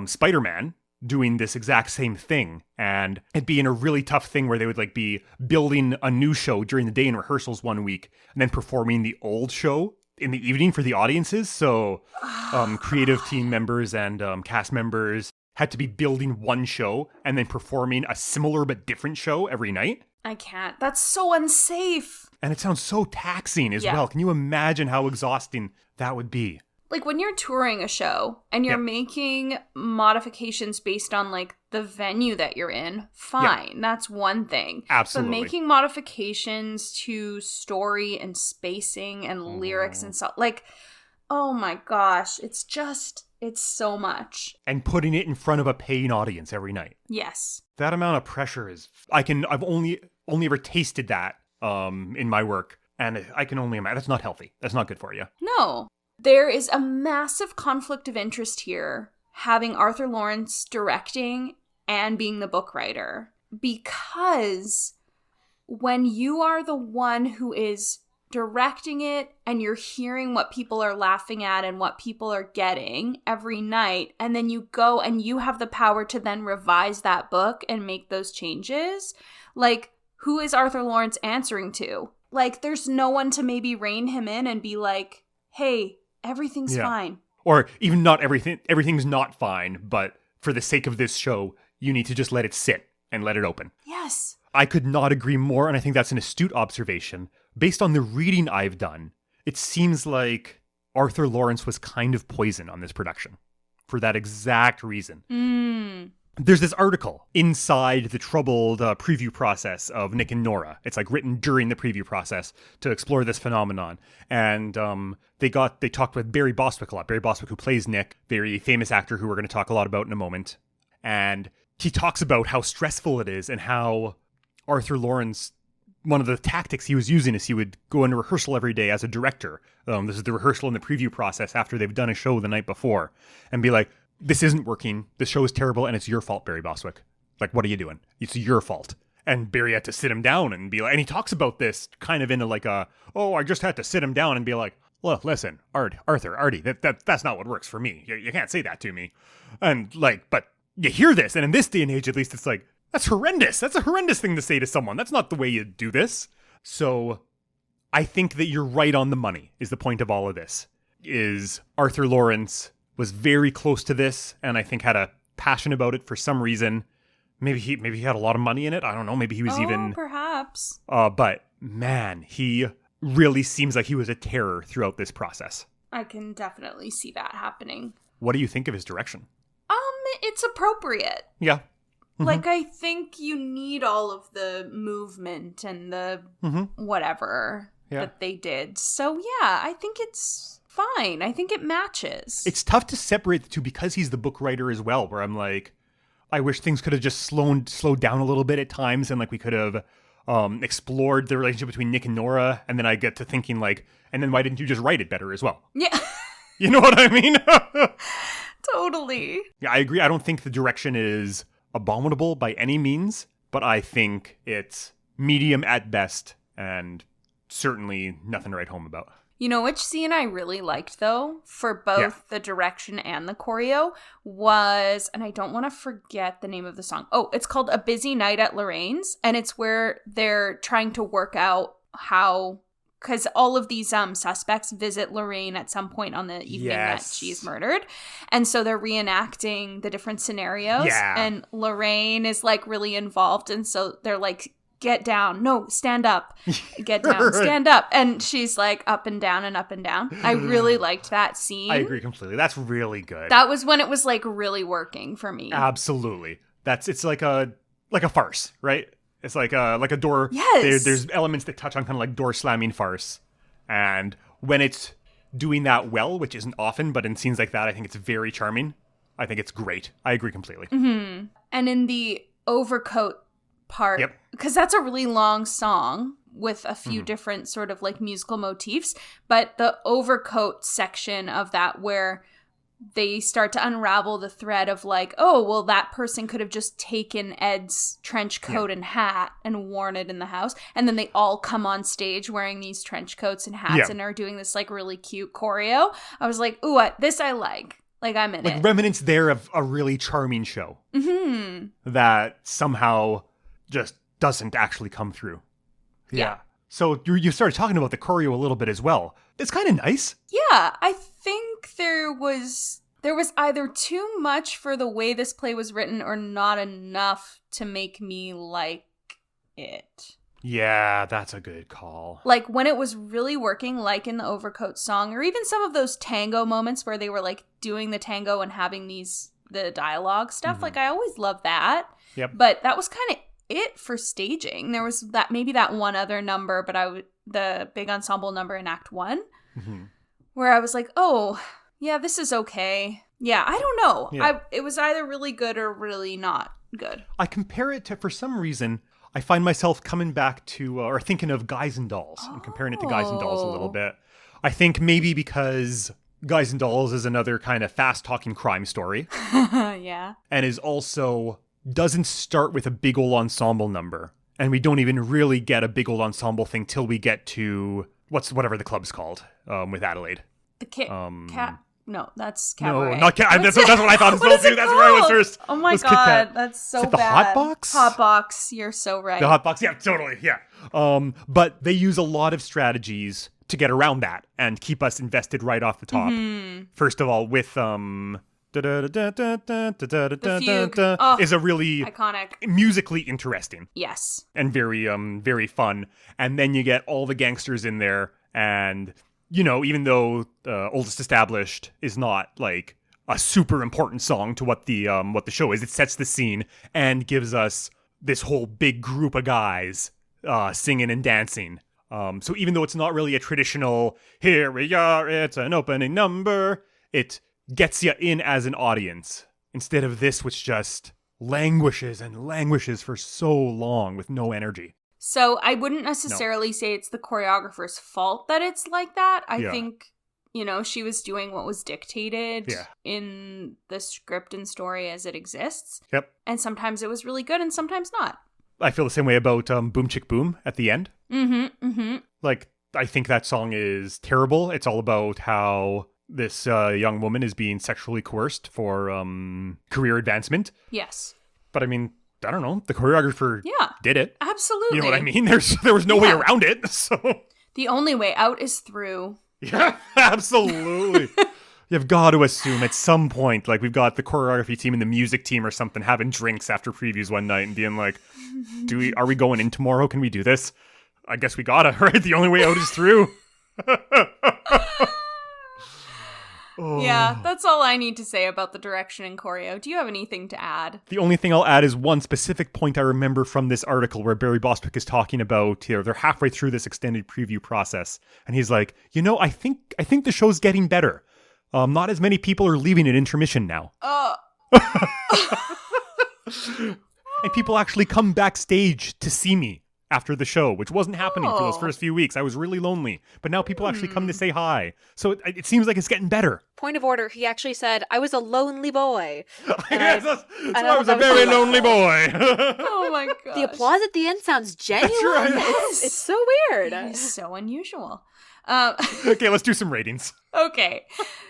Spider-Man doing this exact same thing, and it being a really tough thing where they would, like, be building a new show during the day in rehearsals 1 week, and then performing the old show in the evening for the audiences. So creative team members and cast members had to be building one show and then performing a similar but different show every night. I can't. That's so unsafe. And it sounds so taxing as Yeah. well. Can you imagine how exhausting that would be? Like, when you're touring a show and you're Yep. making modifications based on, like, the venue that you're in, fine. That's one thing. Absolutely. But making modifications to story and spacing and lyrics and stuff, like, oh my gosh, it's so much. And putting it in front of a paying audience every night. Yes. That amount of pressure is... I've only ever tasted that in my work. And I can only imagine. That's not healthy. That's not good for you. No. There is a massive conflict of interest here, having Arthur Lawrence directing and being the book writer. Because when you are the one who is directing it and you're hearing what people are laughing at and what people are getting every night, and then you go and you have the power to then revise that book and make those changes, like, who is Arthur Lawrence answering to? Like, there's no one to maybe rein him in and be like, hey, everything's fine. Or even not everything. Everything's not fine, but for the sake of this show, you need to just let it sit and let it open. Yes. I could not agree more, and I think that's an astute observation. Based on the reading I've done, it seems like Arthur Lawrence was kind of poison on this production for that exact reason. There's this article inside the troubled preview process of Nick and Nora. It's like written during the preview process to explore this phenomenon. And they talked with Barry Bostwick a lot. Barry Bostwick, who plays Nick, very famous actor who we're going to talk a lot about in a moment. And he talks about how stressful it is and how Arthur Lawrence, one of the tactics he was using is he would go into rehearsal every day as a director. This is the rehearsal and the preview process after they've done a show the night before, and be like, this isn't working. This show is terrible, and it's your fault, Barry Bostwick. Like, what are you doing? It's your fault. And Barry had to sit him down and be like, and he talks about this kind of in I just had to sit him down and be like, look, listen, Artie, that's not what works for me. You can't say that to me. And but you hear this, and in this day and age, at least, it's like, that's horrendous. That's a horrendous thing to say to someone. That's not the way you do this. So I think that you're right on the money, is the point of all of this. Is Arthur Lawrence was very close to this, and I think had a passion about it for some reason. Maybe he had a lot of money in it. I don't know. Maybe he was perhaps. But man, he really seems like he was a terror throughout this process. I can definitely see that happening. What do you think of his direction? It's appropriate. Yeah. Mm-hmm. Like, I think you need all of the movement and the whatever that they did. So, yeah, I think it's fine. I think it matches. It's tough to separate the two because he's the book writer as well, where I'm like, I wish things could have just slowed down a little bit at times, and we could have explored the relationship between Nick and Nora, and then I get to thinking and then why didn't you just write it better as well? Yeah. You know what I mean? Totally. Yeah, I agree. I don't think the direction is abominable by any means, but I think it's medium at best and certainly nothing to write home about. You know which scene I really liked, though, for both the direction and the choreo was, and I don't want to forget the name of the song. Oh, it's called A Busy Night at Lorraine's, and it's where they're trying to work out how, because all of these suspects visit Lorraine at some point on the evening that she's murdered. And so they're reenacting the different scenarios. Yeah. And Lorraine is really involved. And so they're like, get down. No, stand up. Get down. Stand up. And she's up and down and up and down. I really liked that scene. I agree completely. That's really good. That was when it was really working for me. Absolutely. It's like a farce, right? It's like a door. Yes. There's elements that touch on kind of door slamming farce. And when it's doing that well, which isn't often, but in scenes like that, I think it's very charming. I think it's great. I agree completely. Mm-hmm. And in the overcoat part, because that's a really long song with a few different sort of musical motifs, but the overcoat section of that where they start to unravel the thread of that person could have just taken Ed's trench coat and hat and worn it in the house, and then they all come on stage wearing these trench coats and hats and are doing this really cute choreo. I was like, ooh, this I like. I'm in it. Remnants there of a really charming show that somehow just doesn't actually come through. Yeah. So you started talking about the choreo a little bit as well. It's kind of nice. Yeah, I think there was either too much for the way this play was written or not enough to make me like it. Yeah, that's a good call. When it was really working, in the Overcoat song, or even some of those tango moments where they were doing the tango and having the dialogue stuff. I always loved that. Yep. But that was kind of it for staging. There was maybe that one other number, but the big ensemble number in Act 1, where I was like, oh, yeah, this is okay. Yeah, I don't know. Yeah. It was either really good or really not good. I compare it to, for some reason, I find myself coming back to, or thinking of Guys and Dolls, and comparing it to Guys and Dolls a little bit. I think maybe because Guys and Dolls is another kind of fast-talking crime story. Yeah. And is also doesn't start with a big old ensemble number. And we don't even really get a big old ensemble thing till we get to whatever the club's called with Adelaide. The cat. No, that's Cabaret. No, not Cat. That's what I thought as well too. That's where I was first. Oh my god, that's so bad. The Hot Box? Hot Box, you're so right. The Hot Box, yeah, totally, yeah. But they use a lot of strategies to get around that and keep us invested right off the top. First of all, with the fugue is a really iconic, musically interesting. Yes. And very very fun. And then you get all the gangsters in there, and even though Oldest Established is not a super important song to what the show is, it sets the scene and gives us this whole big group of guys singing and dancing. So even though it's not really a traditional "here we are, it's an opening number," it gets you in as an audience, instead of this, which just languishes and languishes for so long with no energy. So I wouldn't necessarily say it's the choreographer's fault that it's like that. I think, she was doing what was dictated in the script and story as it exists. Yep. And sometimes it was really good and sometimes not. I feel the same way about Boom Chick Boom at the end. Mm-hmm. Like, I think that song is terrible. It's all about how this young woman is being sexually coerced for career advancement. Yes. But I mean, I don't know. The choreographer did it. Absolutely. You know what I mean? There was no way around it. So the only way out is through. Yeah, absolutely. You've got to assume at some point, like, we've got the choreography team and the music team or something having drinks after previews one night and being like, are we going in tomorrow? Can we do this? I guess we gotta, right? The only way out is through. Yeah, that's all I need to say about the direction and choreo. Do you have anything to add? The only thing I'll add is one specific point I remember from this article where Barry Bostwick is talking about, they're halfway through this extended preview process. And he's like, I think the show's getting better. Not as many people are leaving at intermission now. And people actually come backstage to see me after the show, which wasn't happening for those first few weeks. I was really lonely. But now people actually come to say hi. So it seems like it's getting better. Point of order, he actually said, I was a lonely boy. Yes, so I was a very lonely boy. Oh my god. The applause at the end sounds genuine. That's right. Yes. It's so weird. It's so unusual. Okay, let's do some ratings. Okay.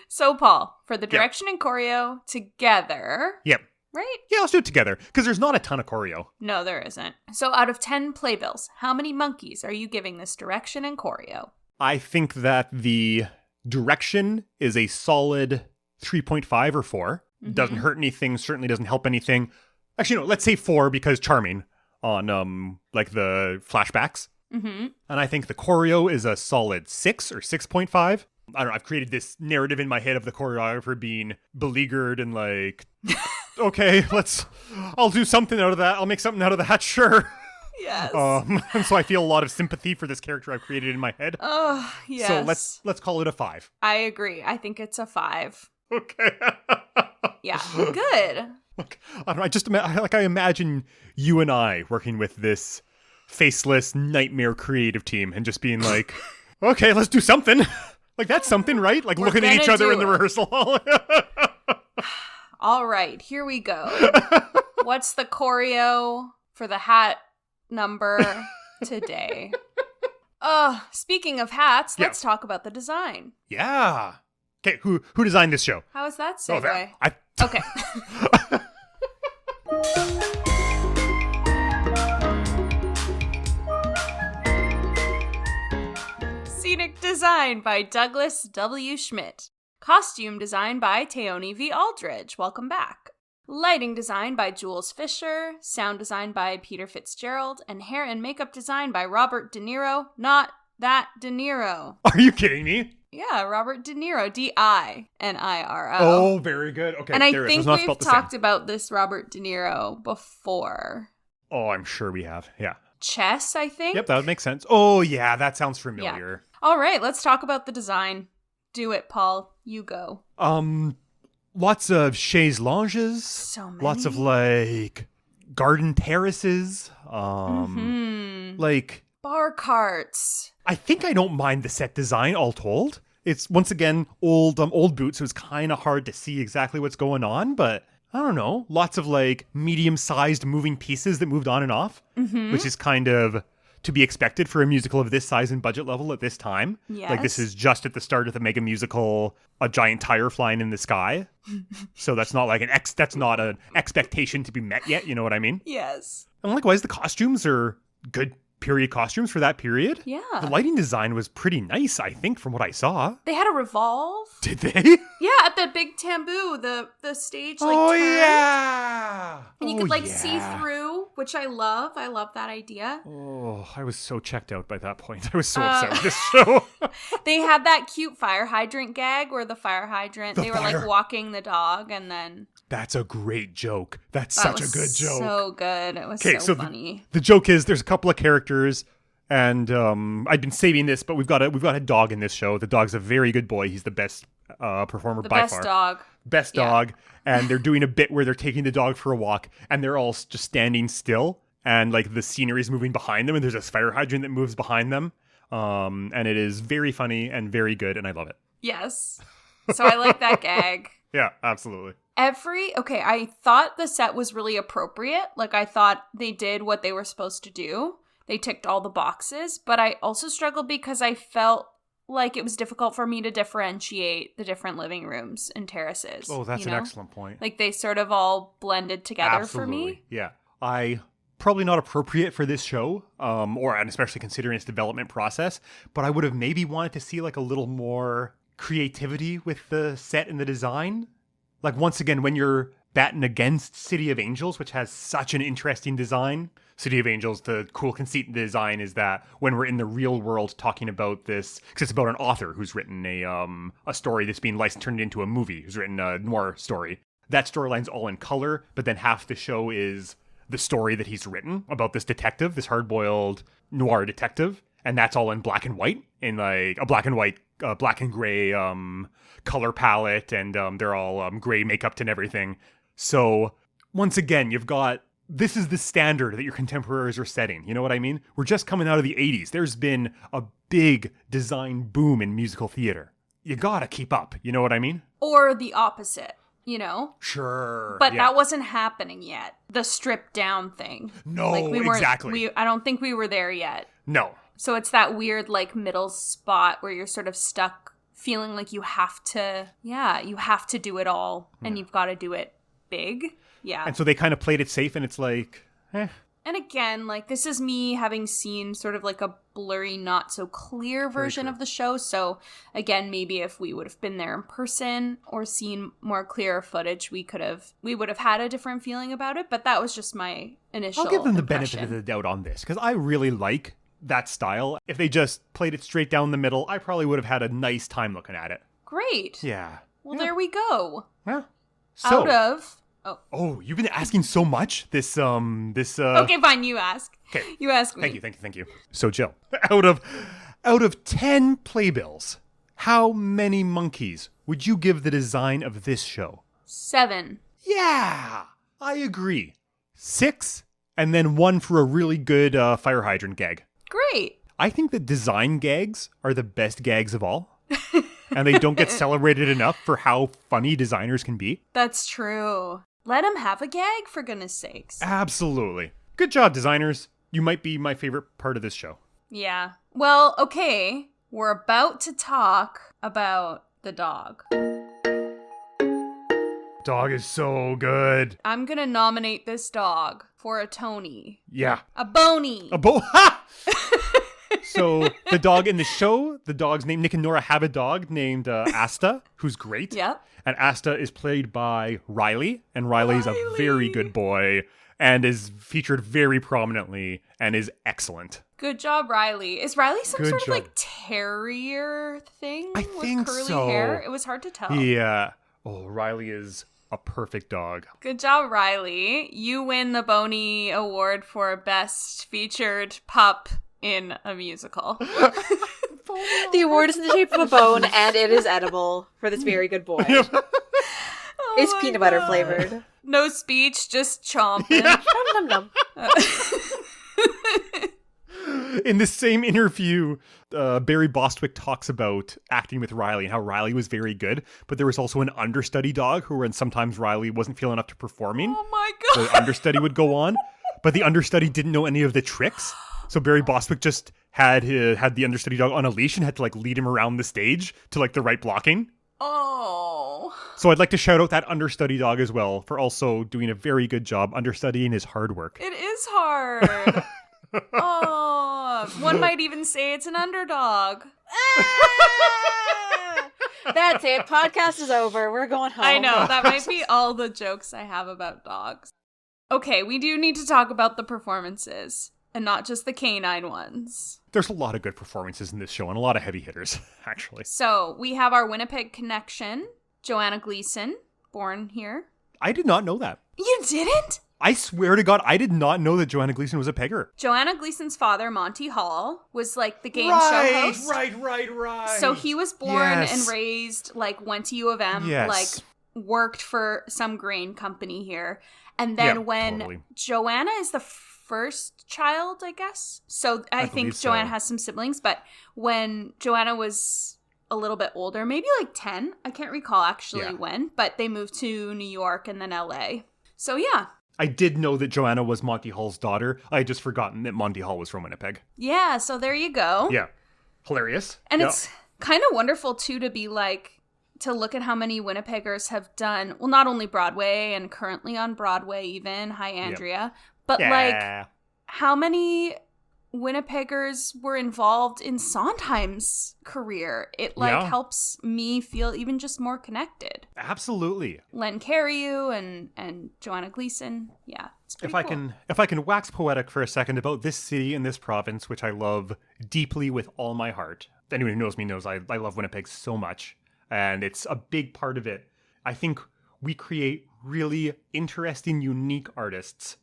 So, Paul, for the direction and choreo together. Yep. Right? Yeah, let's do it together, because there's not a ton of choreo. No, there isn't. So out of 10 playbills, how many monkeys are you giving this direction and choreo? I think that the direction is a solid 3.5 or 4. Mm-hmm. Doesn't hurt anything, certainly doesn't help anything. Actually, no, let's say 4 because charming on, like, the flashbacks. Mm-hmm. And I think the choreo is a solid 6 or 6.5. I don't know, I've created this narrative in my head of the choreographer being beleaguered and like... Okay, I'll do something out of that. I'll make something out of that, sure. Yes. And so I feel a lot of sympathy for this character I've created in my head. Oh, yes. So let's call it a 5. I agree. I think it's a 5. Okay. Yeah, good. Look, I don't know, I imagine you and I working with this faceless nightmare creative team and just being like, okay, let's do something. Like, that's something, right? Like, looking at each other in the rehearsal hall. All right, here we go. What's the choreo for the hat number today? Speaking of hats, let's talk about the design. Yeah. Okay, who designed this show? How is that segue? Okay. Scenic design by Douglas W. Schmidt. Costume design by Teoni V. Aldridge. Welcome back. Lighting design by Jules Fisher. Sound design by Peter Fitzgerald. And hair and makeup design by Robert De Niro. Not that De Niro. Are you kidding me? Yeah, Robert De Niro. D-I-N-I-R-O. Oh, very good. Okay, and I think we've talked about this Robert De Niro before. Oh, I'm sure we have. Yeah. Chess, I think? Yep, that would make sense. Oh, yeah, that sounds familiar. Yeah. All right, let's talk about the design. Do it, Paul. You go. Lots of chaise lounges. So many. Lots of, like, garden terraces. Like... bar carts. I think I don't mind the set design, all told. It's, once again, old boots, so it's kind of hard to see exactly what's going on, but... I don't know, lots of, like, medium-sized moving pieces that moved on and off, which is kind of to be expected for a musical of this size and budget level at this time. Yes. Like, this is just at the start of the mega musical, a giant tire flying in the sky. So that's not like that's not an expectation to be met yet, you know what I mean? Yes. And likewise, the costumes are good period costumes for that period. Yeah. The lighting design was pretty nice, I think, from what I saw. They had a revolve. Did they? Yeah, at the big tambour, the stage turned. Yeah. And you could see through, which I love. I love that idea. Oh, I was so checked out by that point. I was so upset with this show. They had that cute fire hydrant gag where the fire hydrant, they were like walking the dog and then... That's a great joke. That's such a good joke. So good. It was so funny. The joke is there's a couple of characters, and I've been saving this, but we've got a dog in this show. The dog's a very good boy. He's the best performer by far. Best dog. And they're doing a bit where they're taking the dog for a walk, and they're all just standing still, and like the scenery is moving behind them, and there's a fire hydrant that moves behind them. And it is very funny and very good, and I love it. Yes. So I like that gag. Yeah, absolutely. I thought the set was really appropriate. Like, I thought they did what they were supposed to do. They ticked all the boxes, but I also struggled because I felt like it was difficult for me to differentiate the different living rooms and terraces. Oh, that's an excellent point. Like, they sort of all blended together for me. Yeah. Probably not appropriate for this show, and especially considering its development process, but I would have maybe wanted to see like a little more creativity with the set and the design. Like, once again, when you're batting against City of Angels, which has such an interesting design. City of Angels, the cool conceit in the design is that when we're in the real world talking about this, because it's about an author who's written a story that's being licensed, turned into a movie, who's written a noir story. That storyline's all in color, but then half the show is the story that he's written about this detective, this hard-boiled noir detective, and that's all in black and white, in like a black and white, black and gray color palette, and they're all gray makeup and everything. So once again, you've got, this is the standard that your contemporaries are setting. You know what I mean? We're just coming out of the 80s. There's been a big design boom in musical theater. You gotta keep up. You know what I mean? Or the opposite, you know? Sure. But that wasn't happening yet. The stripped down thing. No, like, we weren't, exactly. I don't think we were there yet. No. So it's that weird, like, middle spot where you're sort of stuck feeling like you have to do it all, and you've got to do it big. Yeah. And so they kind of played it safe, and it's like, And again, like, this is me having seen sort of like a blurry, not so clear version of the show. So again, maybe if we would have been there in person or seen more clear footage, we would have had a different feeling about it. But that was just my initial I'll give them the impression. benefit of the doubt on this, because I really like that style. If they just played it straight down the middle, I probably would have had a nice time looking at it. Great. Yeah. Well, there we go. Yeah. So, Out of... Oh, you've been asking so much. Okay, fine. You ask. Okay. You ask me. Thank you. So, Jill, out of 10 playbills, how many monkeys would you give the design of this show? 7. Yeah, I agree. 6, and then 1 for a really good fire hydrant gag. Great. I think that design gags are the best gags of all. And they don't get celebrated enough for how funny designers can be. That's true. Let him have a gag, for goodness sakes. Absolutely. Good job, designers. You might be my favorite part of this show. Yeah. Well, okay. We're about to talk about the dog. Dog is so good. I'm gonna nominate this dog for a Tony. Yeah. A Boney. Ha! So the dog in the show, the dog's name, Nick and Nora have a dog named Asta, who's great. Yep. And Asta is played by Riley, and Riley's a very good boy and is featured very prominently and is excellent. Good job, Riley. Is Riley some Good sort of job. like terrier thing? I think with curly so. hair? It was hard to tell. Yeah. Oh, Riley is a perfect dog. Good job, Riley. You win the Boney Award for Best Featured Pup in a Musical. The award is in the shape of a bone, and it is edible for this very good boy. It's peanut butter flavored. No speech, just chomping. Nom, nom, nom. In the same interview, Barry Bostwick talks about acting with Riley and how Riley was very good, but there was also an understudy dog who, when sometimes Riley wasn't feeling up to performing, Oh my god. the understudy would go on, but the understudy didn't know any of the tricks. So Barry Bostwick just had the understudy dog on a leash and had to like lead him around the stage to like the right blocking. Oh. So I'd like to shout out that understudy dog as well for also doing a very good job. Understudying is hard work. It is hard. Oh. One might even say it's an underdog. That's it. Podcast is over. We're going home. I know. That might be all the jokes I have about dogs. Okay, we do need to talk about the performances. And not just the canine ones. There's a lot of good performances in this show and a lot of heavy hitters, actually. So, we have our Winnipeg connection, Joanna Gleason, born here. I did not know that. You didn't? I swear to God, I did not know that Joanna Gleason was a pegger. Joanna Gleason's father, Monty Hall, was like the game show host. Right. So he was born Yes. and raised, like, went to U of M, Yes. like, worked for some grain company here. And then Yeah, when totally. Joanna is the first child, I guess. So I think believe so. Joanna has some siblings, but when Joanna was a little bit older, maybe like 10. I can't recall actually when, but they moved to New York and then LA. So yeah. I did know that Joanna was Monty Hall's daughter. I had just forgotten that Monty Hall was from Winnipeg. Yeah, so there you go. Yeah. Hilarious. And it's kind of wonderful, too, to be like, to look at how many Winnipeggers have done, well, not only Broadway and currently on Broadway even, hi, Andrea, but like how many Winnipeggers were involved in Sondheim's career. It like helps me feel even just more connected. Absolutely. Len Cariou and Joanna Gleason. Yeah. It's pretty cool. If I can wax poetic for a second about this city and this province, which I love deeply with all my heart. Anyone who knows me knows I love Winnipeg so much. And it's a big part of it. I think we create really interesting, unique artists.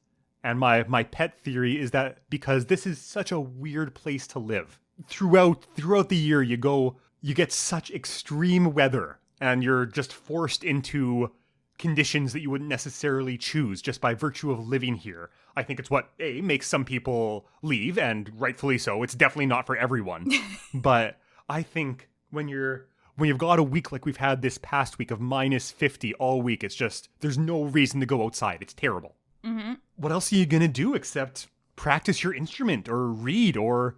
And my pet theory is that because this is such a weird place to live, throughout the year you get such extreme weather and you're just forced into conditions that you wouldn't necessarily choose just by virtue of living here. I think it's what makes some people leave, and rightfully so. It's definitely not for everyone. But I think when you've got a week like we've had this past week of minus 50 all week, it's just, there's no reason to go outside. It's terrible. Mm-hmm. What else are you going to do except practice your instrument or read or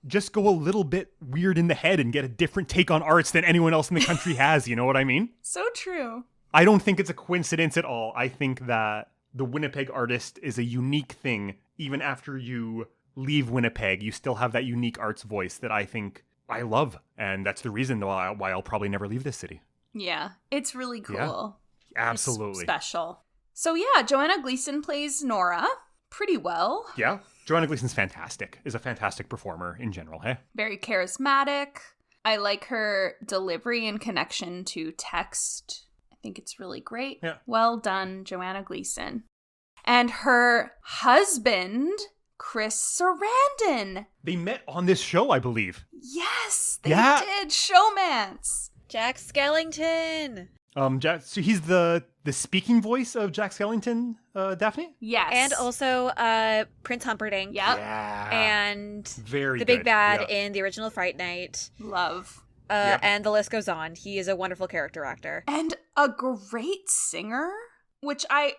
just go a little bit weird in the head and get a different take on arts than anyone else in the country has? You know what I mean? So true. I don't think it's a coincidence at all. I think that the Winnipeg artist is a unique thing. Even after you leave Winnipeg, you still have that unique arts voice that I think I love. And that's the reason why I'll probably never leave this city. Yeah, it's really cool. Yeah, absolutely. It's special. So yeah, Joanna Gleason plays Nora pretty well. Yeah, Joanna Gleason's fantastic. Is a fantastic performer in general, hey? Very charismatic. I like her delivery and connection to text. I think it's really great. Yeah. Well done, Joanna Gleason. And her husband, Chris Sarandon. They met on this show, I believe. Yes, they did. Showmance. Jack Skellington. So he's the speaking voice of Jack Skellington, Daphne? Yes. And also Prince Humperdinck. Yep. Yeah. And very the big bad in the original Fright Night. Love. And the list goes on. He is a wonderful character actor. And a great singer, which I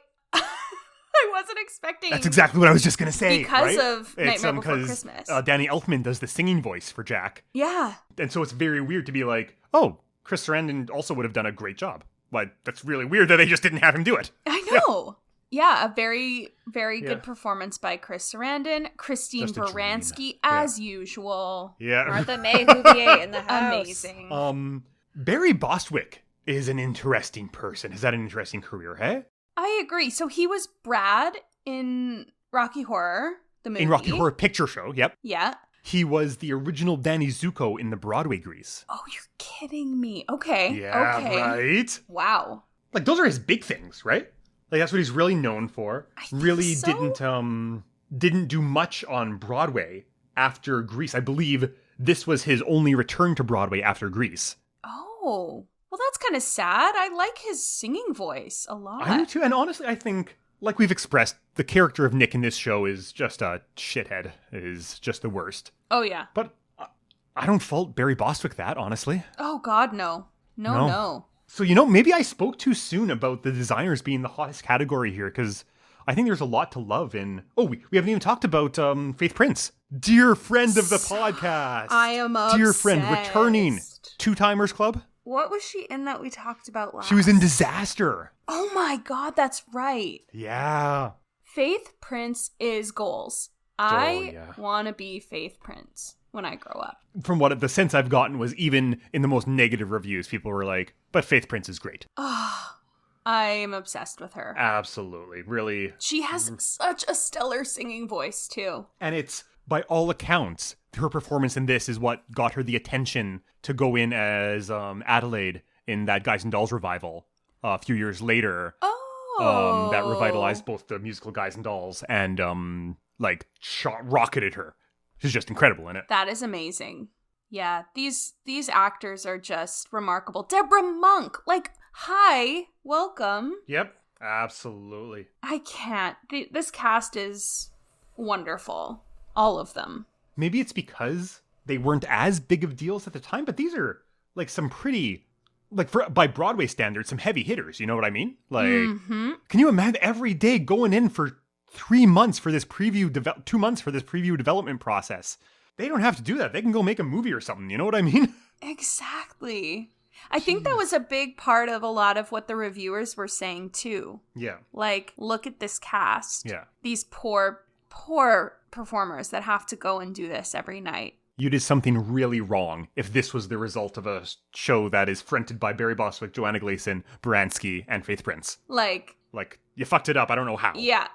wasn't expecting. That's exactly what I was just going to say. Because right? of Nightmare Before Christmas. Danny Elfman does the singing voice for Jack. Yeah. And so it's very weird to be like, oh, Chris Sarandon also would have done a great job. But that's really weird that they just didn't have him do it. I know. Yeah, a very, very good performance by Chris Sarandon. Christine Baranski, as usual. Yeah. Martha May Huvier in the house. Amazing. Barry Bostwick is an interesting person. Has had an interesting career, hey? I agree. So he was Brad in Rocky Horror, the movie. In Rocky Horror Picture Show, yep. Yeah. He was the original Danny Zuko in the Broadway Grease. Oh, you're kidding me. Okay. Yeah, okay. Right? Wow. Like, those are his big things, right? Like, that's what he's really known for. I think really so. didn't do much on Broadway after Grease. I believe this was his only return to Broadway after Grease. Oh. Well, that's kind of sad. I like his singing voice a lot. I do too. And honestly, I think, like we've expressed, the character of Nick in this show is just a shithead. Is just the worst. Oh, yeah. But I don't fault Barry Bostwick that, honestly. Oh, God, no. No. So, maybe I spoke too soon about the designers being the hottest category here, because I think there's a lot to love in... Oh, we haven't even talked about Faith Prince. Dear friend of the podcast. I am obsessed. Dear friend, returning. Two-Timers Club. What was she in that we talked about last? She was in Disaster. Oh my God, that's right. Yeah. Faith Prince is goals. I want to be Faith Prince when I grow up. From what the sense I've gotten was even in the most negative reviews, people were like, but Faith Prince is great. Oh, I'm obsessed with her. Absolutely. Really. She has such a stellar singing voice, too. And it's, by all accounts, her performance in this is what got her the attention to go in as Adelaide in that Guys and Dolls revival a few years later. Oh. That revitalized both the musical Guys and Dolls and, rocketed her. She's just incredible in it. That is amazing. Yeah, these actors are just remarkable. Deborah Monk, hi, welcome. Yep, absolutely. I can't. This cast is wonderful. All of them. Maybe it's because they weren't as big of deals at the time, but these are some pretty, like, by Broadway standards, some heavy hitters. You know what I mean? Like, Mm-hmm. can you imagine every day going in for 3 months for this 2 months for this preview development process? They don't have to do that. They can go make a movie or something. You know what I mean? Exactly. I think that was a big part of a lot of what the reviewers were saying too. Yeah. Like, look at this cast. Yeah. These poor performers that have to go and do this every night. You did something really wrong if this was the result of a show that is fronted by Barry Bostwick, Joanna Gleason, Baranski, and Faith Prince. Like, you fucked it up. I don't know how. yeah,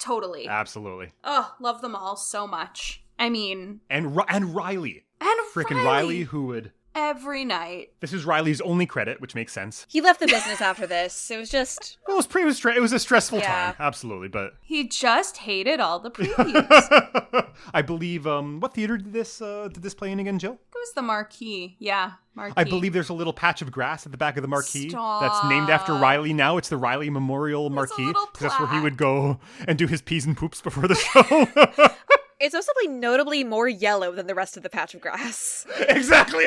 totally. Absolutely. Oh, love them all so much. I mean... And Riley. Freaking Riley, who would... Every night. This is Riley's only credit, which makes sense. He left the business after this. It was just... It was a stressful time, absolutely, but... He just hated all the previews. I believe, what theater did this play in again, Jill? It was the Marquee. Yeah, Marquee. I believe there's a little patch of grass at the back of the Marquee Stop. that's named after Riley now. It's the Riley Memorial Marquee. little That's where he plaque. would go and do his peas and poops before the show. It's also notably more yellow than the rest of the patch of grass. Exactly.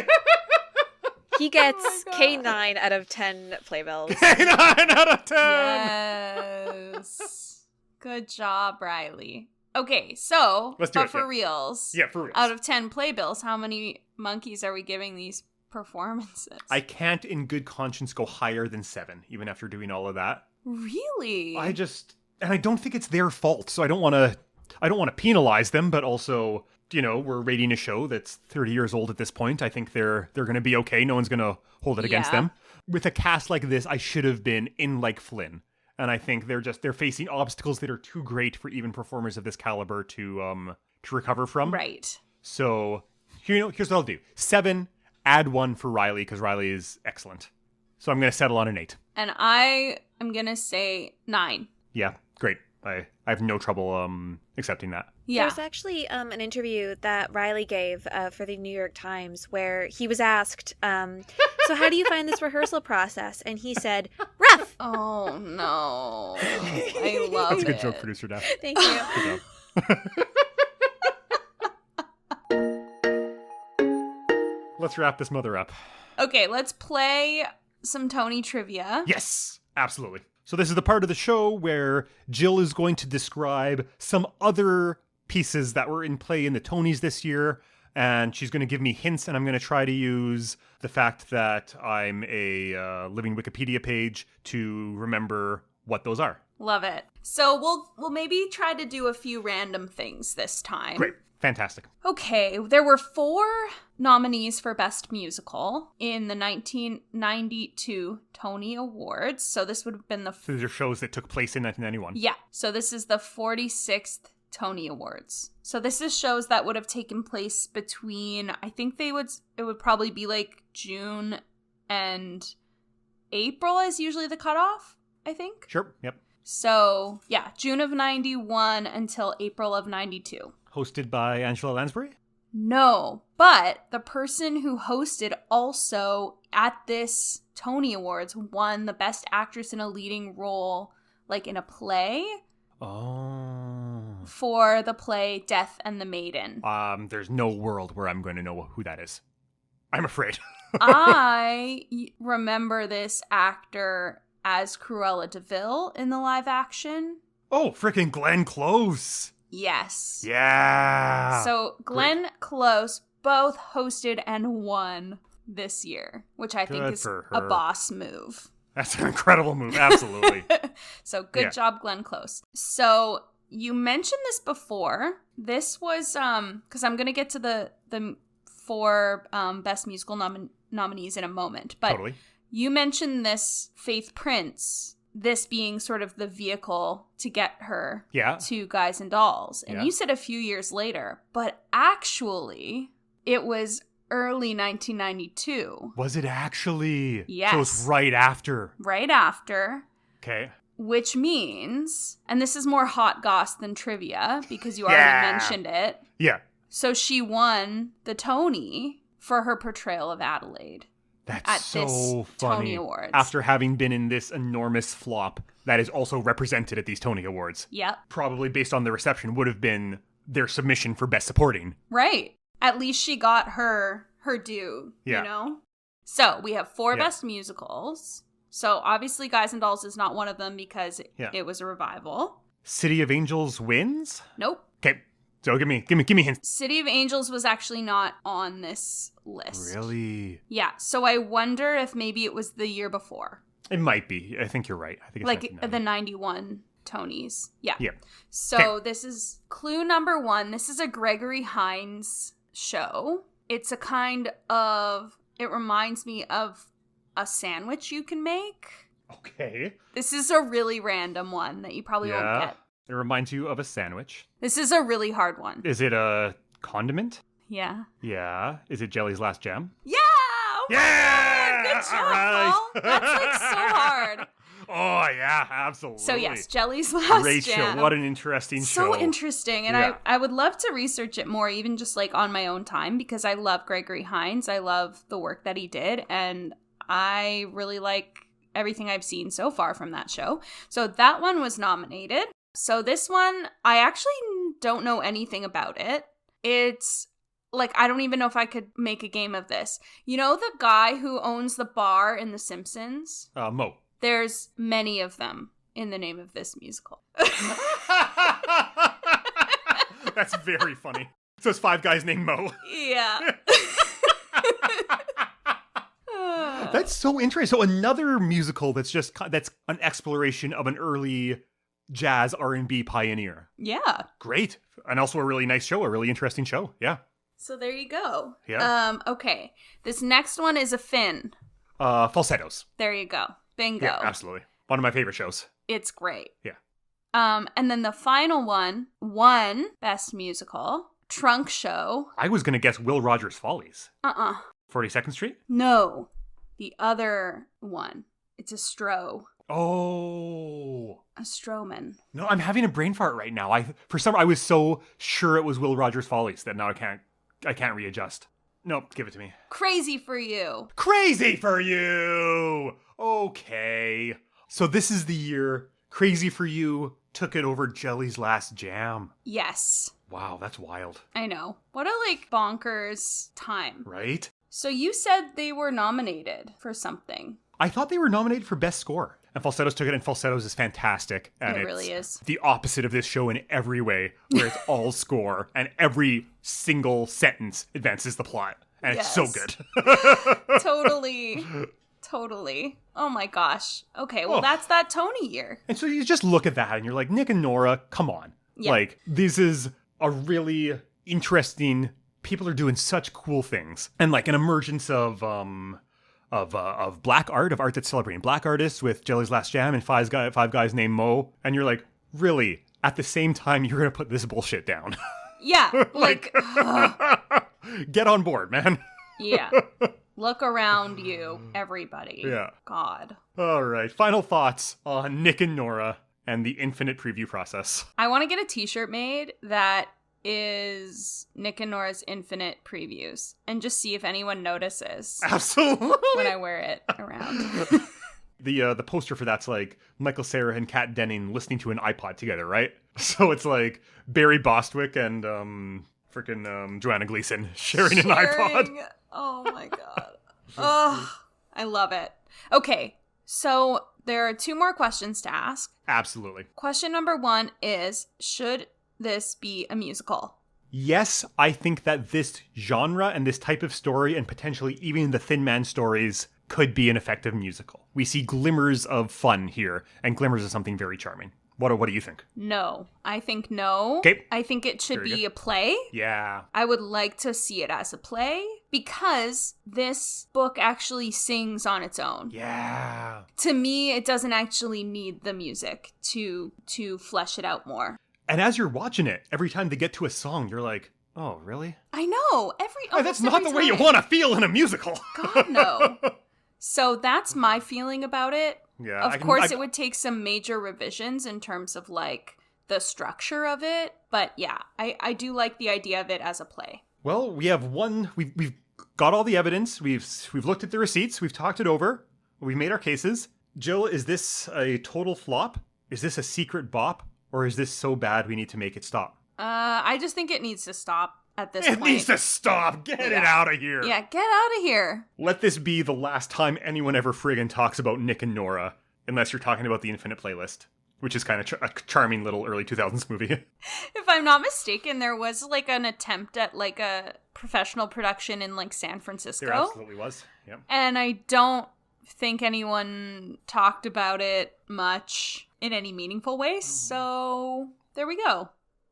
He gets Oh my God. K9 out of 10 Playbills. 9 out of 10. Yes. Good job, Riley. Okay, so, Let's do it, for yeah. reals. Yeah, for real. Out of 10 Playbills, how many monkeys are we giving these performances? I can't in good conscience go higher than 7, even after doing all of that. Really? And I don't think it's their fault, so I don't want to penalize them, but also, we're rating a show that's 30 years old at this point. I think they're going to be okay. No one's going to hold it against Yeah. them. With a cast like this, I should have been in like Flynn. And I think they're facing obstacles that are too great for even performers of this caliber to recover from. Right. So, here's what I'll do. 7, add 1 for Riley, because Riley is excellent. So I'm going to settle on an 8. And I am going to say 9. Yeah, great. I have no trouble accepting that. Yeah. There was actually an interview that Riley gave for the New York Times where he was asked, so how do you find this rehearsal process? And he said, rough. Oh, no. I love That's a it. good joke, producer Daff. Thank you. Good job. Let's wrap this mother up. Okay, let's play some Tony trivia. Yes, absolutely. So this is the part of the show where Jill is going to describe some other pieces that were in play in the Tonys this year, and she's going to give me hints, and I'm going to try to use the fact that I'm a living Wikipedia page to remember what those are. Love it. So we'll maybe try to do a few random things this time. Great. Fantastic. Okay, there were 4 nominees for Best Musical in the 1992 Tony Awards. So this would have been So these are shows that took place in 1991. Yeah, so this is the 46th Tony Awards. So this is shows that would have taken place between, I think it would probably be like June and April is usually the cutoff, I think. Sure. Yep. So, yeah, June of 91 until April of 92. Hosted by Angela Lansbury? No, but the person who hosted also at this Tony Awards won the Best Actress in a Leading Role, like in a play, Oh. for the play Death and the Maiden. There's no world where I'm going to know who that is. I'm afraid. I remember this actor as Cruella de Vil in the live action. Oh, freaking Glenn Close. Yes. Yeah. So Glenn Close both hosted and won this year, which I think Good is for a her. boss move. That's an incredible move. Absolutely. So good Yeah. job, Glenn Close. So you mentioned this before. This was because I'm gonna get to the 4 Best Musical nominees in a moment, but Totally. you mentioned this Faith Prince. This being sort of the vehicle to get her Yeah. to Guys and Dolls. And Yeah. you said a few years later, but actually it was early 1992, Was it actually? Yes. So it's right after. right after, Okay. which means, and this is more hot goss than trivia because you Yeah. already mentioned it. Yeah. So she won the Tony for her portrayal of Adelaide. That's At so this funny. Tony Awards. After having been in this enormous flop that is also represented at these Tony Awards. Yep. Probably based on the reception would have been their submission for Best Supporting. Right. At least she got her due, Yeah. you know? So we have 4 Yeah. best musicals. So obviously Guys and Dolls is not one of them because Yeah. it was a revival. City of Angels wins? Nope. Okay. So give me hints. City of Angels was actually not on this list. Really? Yeah. So I wonder if maybe it was the year before. It might be. I think you're right. I think it's Like 1990. the 91 Tonys. Yeah. Yeah. So this is clue number 1. This is a Gregory Hines show. It's a kind of, it reminds me of a sandwich you can make. Okay. This is a really random one that you probably won't Yeah. get. It reminds you of a sandwich. This is a really hard one. Is it a condiment? Yeah. Yeah. Is it Jelly's Last Jam? Yeah! Oh my Yeah! God! Good job, All right. Paul. That's like so hard. Oh, yeah, absolutely. So yes, Jelly's Last Great Jam. show. What an interesting show. So interesting. And Yeah. I would love to research it more, even just like on my own time, because I love Gregory Hines. I love the work that he did. And I really like everything I've seen so far from that show. So that one was nominated. So this one, I actually don't know anything about it. It's like, I don't even know if I could make a game of this. You know the guy who owns the bar in The Simpsons? Mo. There's many of them in the name of this musical. That's very funny. So it's 5 guys named Mo. Yeah. That's so interesting. So another musical that's an exploration of an early jazz R&B pioneer. Yeah. Great. And also a really nice show, a really interesting show. Yeah. So there you go. Yeah. Okay. This next one is a Finn. Falsettos. There you go. Bingo. Yeah, absolutely. One of my favorite shows. It's great. Yeah. And then the final one, best musical, Trunk Show. I was going to guess Will Rogers Follies. 42nd 42nd Street? No. The other one. It's a Stro. Oh. A Stroman. No, I'm having a brain fart right now. I was so sure it was Will Rogers Follies that now I can't readjust. Nope, give it to me. Crazy for You. Crazy for You! Okay. So this is the year Crazy for You took it over Jelly's Last Jam. Yes. Wow, that's wild. I know. What a bonkers time. Right? So you said they were nominated for something. I thought they were nominated for Best Score. And Falsettos took it, and Falsettos is fantastic. And It really is. The opposite of this show in every way, where it's all score, and every single sentence advances the plot. And it's so Yes. good. Totally. Oh my gosh. Okay, well Oh. that's that Tony year. And so you just look at that, and you're like, Nick and Nora, come on. Yeah. Like, this is a really interesting... People are doing such cool things. And like an emergence of black art, of art that's celebrating black artists with Jelly's Last Jam and five guys named Mo. And you're like, really? At the same time, you're going to put this bullshit down. Yeah, Get on board, man. yeah. Look around you, everybody. Yeah. God. All right. Final thoughts on Nick and Nora and the infinite preview process. I want to get a t-shirt made that is Nick and Nora's infinite previews and just see if anyone notices Absolutely. when I wear it around. The poster for that's like Michael Cera and Kat Denning listening to an iPod together, right? So it's like Barry Bostwick and freaking Joanna Gleason sharing an iPod. Oh my god. Ugh. I love it. Okay, so there are 2 more questions to ask. Absolutely. Question number 1 is, should this be a musical? Yes, I think that this genre and this type of story, and potentially even the Thin Man stories, could be an effective musical. We see glimmers of fun here, and glimmers of something very charming. What do you think? No. I think no. Okay. I think it should Very be good. a play. Yeah. I would like to see it as a play because this book actually sings on its own. Yeah. To me, it doesn't actually need the music to flesh it out more. And as you're watching it, every time they get to a song, you're like, oh, really? I know. That's not the way you want to feel in a musical. God, no. So that's my feeling about it. Yeah. Of course, it would take some major revisions in terms of the structure of it. But yeah, I do like the idea of it as a play. Well, we have one. We've got all the evidence. We've looked at the receipts. We've talked it over. We've made our cases. Jill, is this a total flop? Is this a secret bop? Or is this so bad we need to make it stop? I just think it needs to stop. at this It point. needs to stop. Get it out of here. Yeah, get out of here. Let this be the last time anyone ever friggin' talks about Nick and Nora, unless you're talking about the Infinite Playlist, which is kind of a charming little early 2000s movie. If I'm not mistaken, there was like an attempt at like a professional production in like San Francisco. There absolutely was. Yeah. And I don't think anyone talked about it much in any meaningful way. So there we go.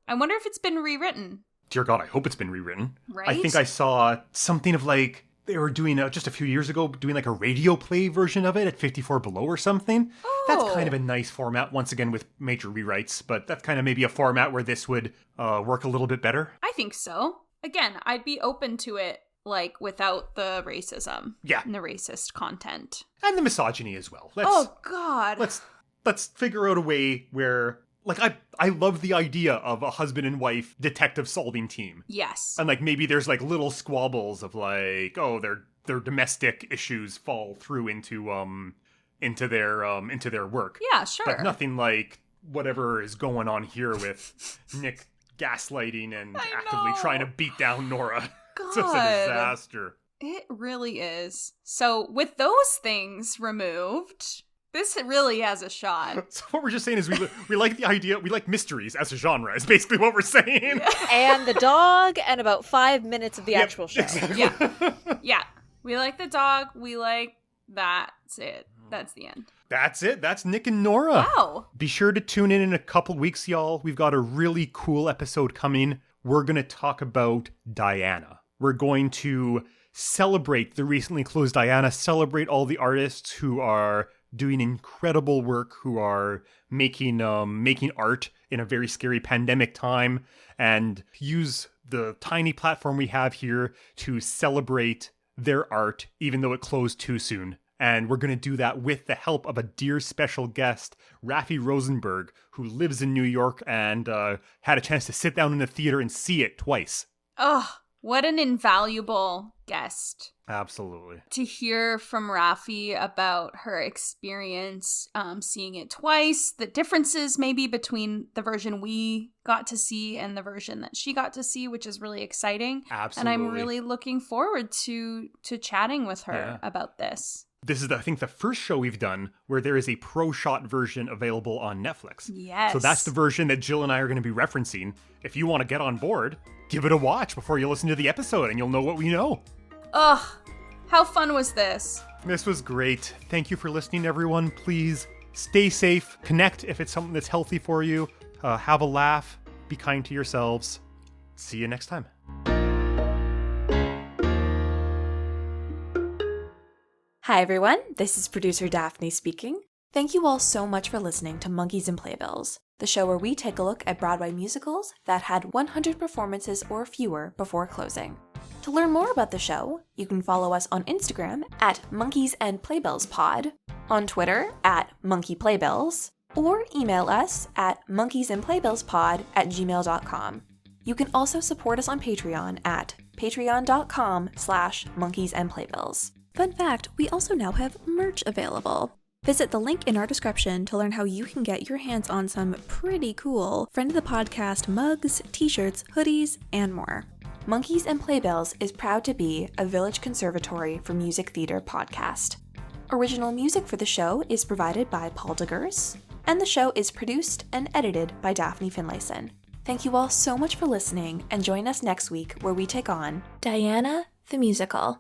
I wonder if it's been rewritten. Dear God, I hope it's been rewritten. Right? I think I saw something of like, they were doing, just a few years ago, doing like a radio play version of it at 54 Below or something. Oh. That's kind of a nice format, once again with major rewrites, but that's kind of maybe a format where this would work a little bit better. I think so. Again, I'd be open to it, like, without the racism. Yeah. And the racist content. And the misogyny as well. Oh, God. Let's figure out a way where, like, I love the idea of a husband and wife detective solving team. Yes. And, like, maybe there's, like, little squabbles of, like, oh, their domestic issues fall through into their work. Yeah, sure. But nothing like whatever is going on here with Nick gaslighting and actively trying to beat down Nora. God. It's just a disaster. It really is. So, with those things removed, this really has a shot. So what we're just saying is we like the idea, we like mysteries as a genre, is basically what we're saying. And the dog, and about 5 minutes of the actual show. Exactly. Yeah. Yeah. We like the dog. We like... That's it. That's the end. That's it. That's Nick and Nora. Wow. Be sure to tune in a couple weeks, y'all. We've got a really cool episode coming. We're going to talk about Diana. We're going to celebrate the recently closed Diana, celebrate all the artists who are doing incredible work, who are making art in a very scary pandemic time, and use the tiny platform we have here to celebrate their art, even though it closed too soon. And we're going to do that with the help of a dear special guest, Raffi Rosenberg, who lives in New York and had a chance to sit down in the theater and see it twice. Oh, what an invaluable guest. Absolutely. To hear from Raffi about her experience seeing it twice, the differences maybe between the version we got to see and the version that she got to see, which is really exciting. Absolutely. And I'm really looking forward to chatting with her about this. This is, I think, the first show we've done where there is a pro-shot version available on Netflix. Yes. So that's the version that Jill and I are going to be referencing. If you want to get on board, give it a watch before you listen to the episode and you'll know what we know. Ugh, how fun was this? This was great. Thank you for listening, everyone. Please stay safe. Connect if it's something that's healthy for you. Have a laugh. Be kind to yourselves. See you next time. Hi everyone, this is producer Daphne speaking. Thank you all so much for listening to Monkeys and Playbills, the show where we take a look at Broadway musicals that had 100 performances or fewer before closing. To learn more about the show, you can follow us on Instagram at Monkeys and Playbills Pod, on Twitter at Monkey Playbills, or email us at monkeysandplaybillspod@gmail.com. You can also support us on Patreon at patreon.com/monkeysandplaybills. Fun fact, we also now have merch available. Visit the link in our description to learn how you can get your hands on some pretty cool friend of the podcast mugs, t-shirts, hoodies, and more. Monkeys and Playbills is proud to be a Village Conservatory for Music Theater podcast. Original music for the show is provided by Paul DeGers, and the show is produced and edited by Daphne Finlayson. Thank you all so much for listening, and join us next week where we take on Diana the Musical.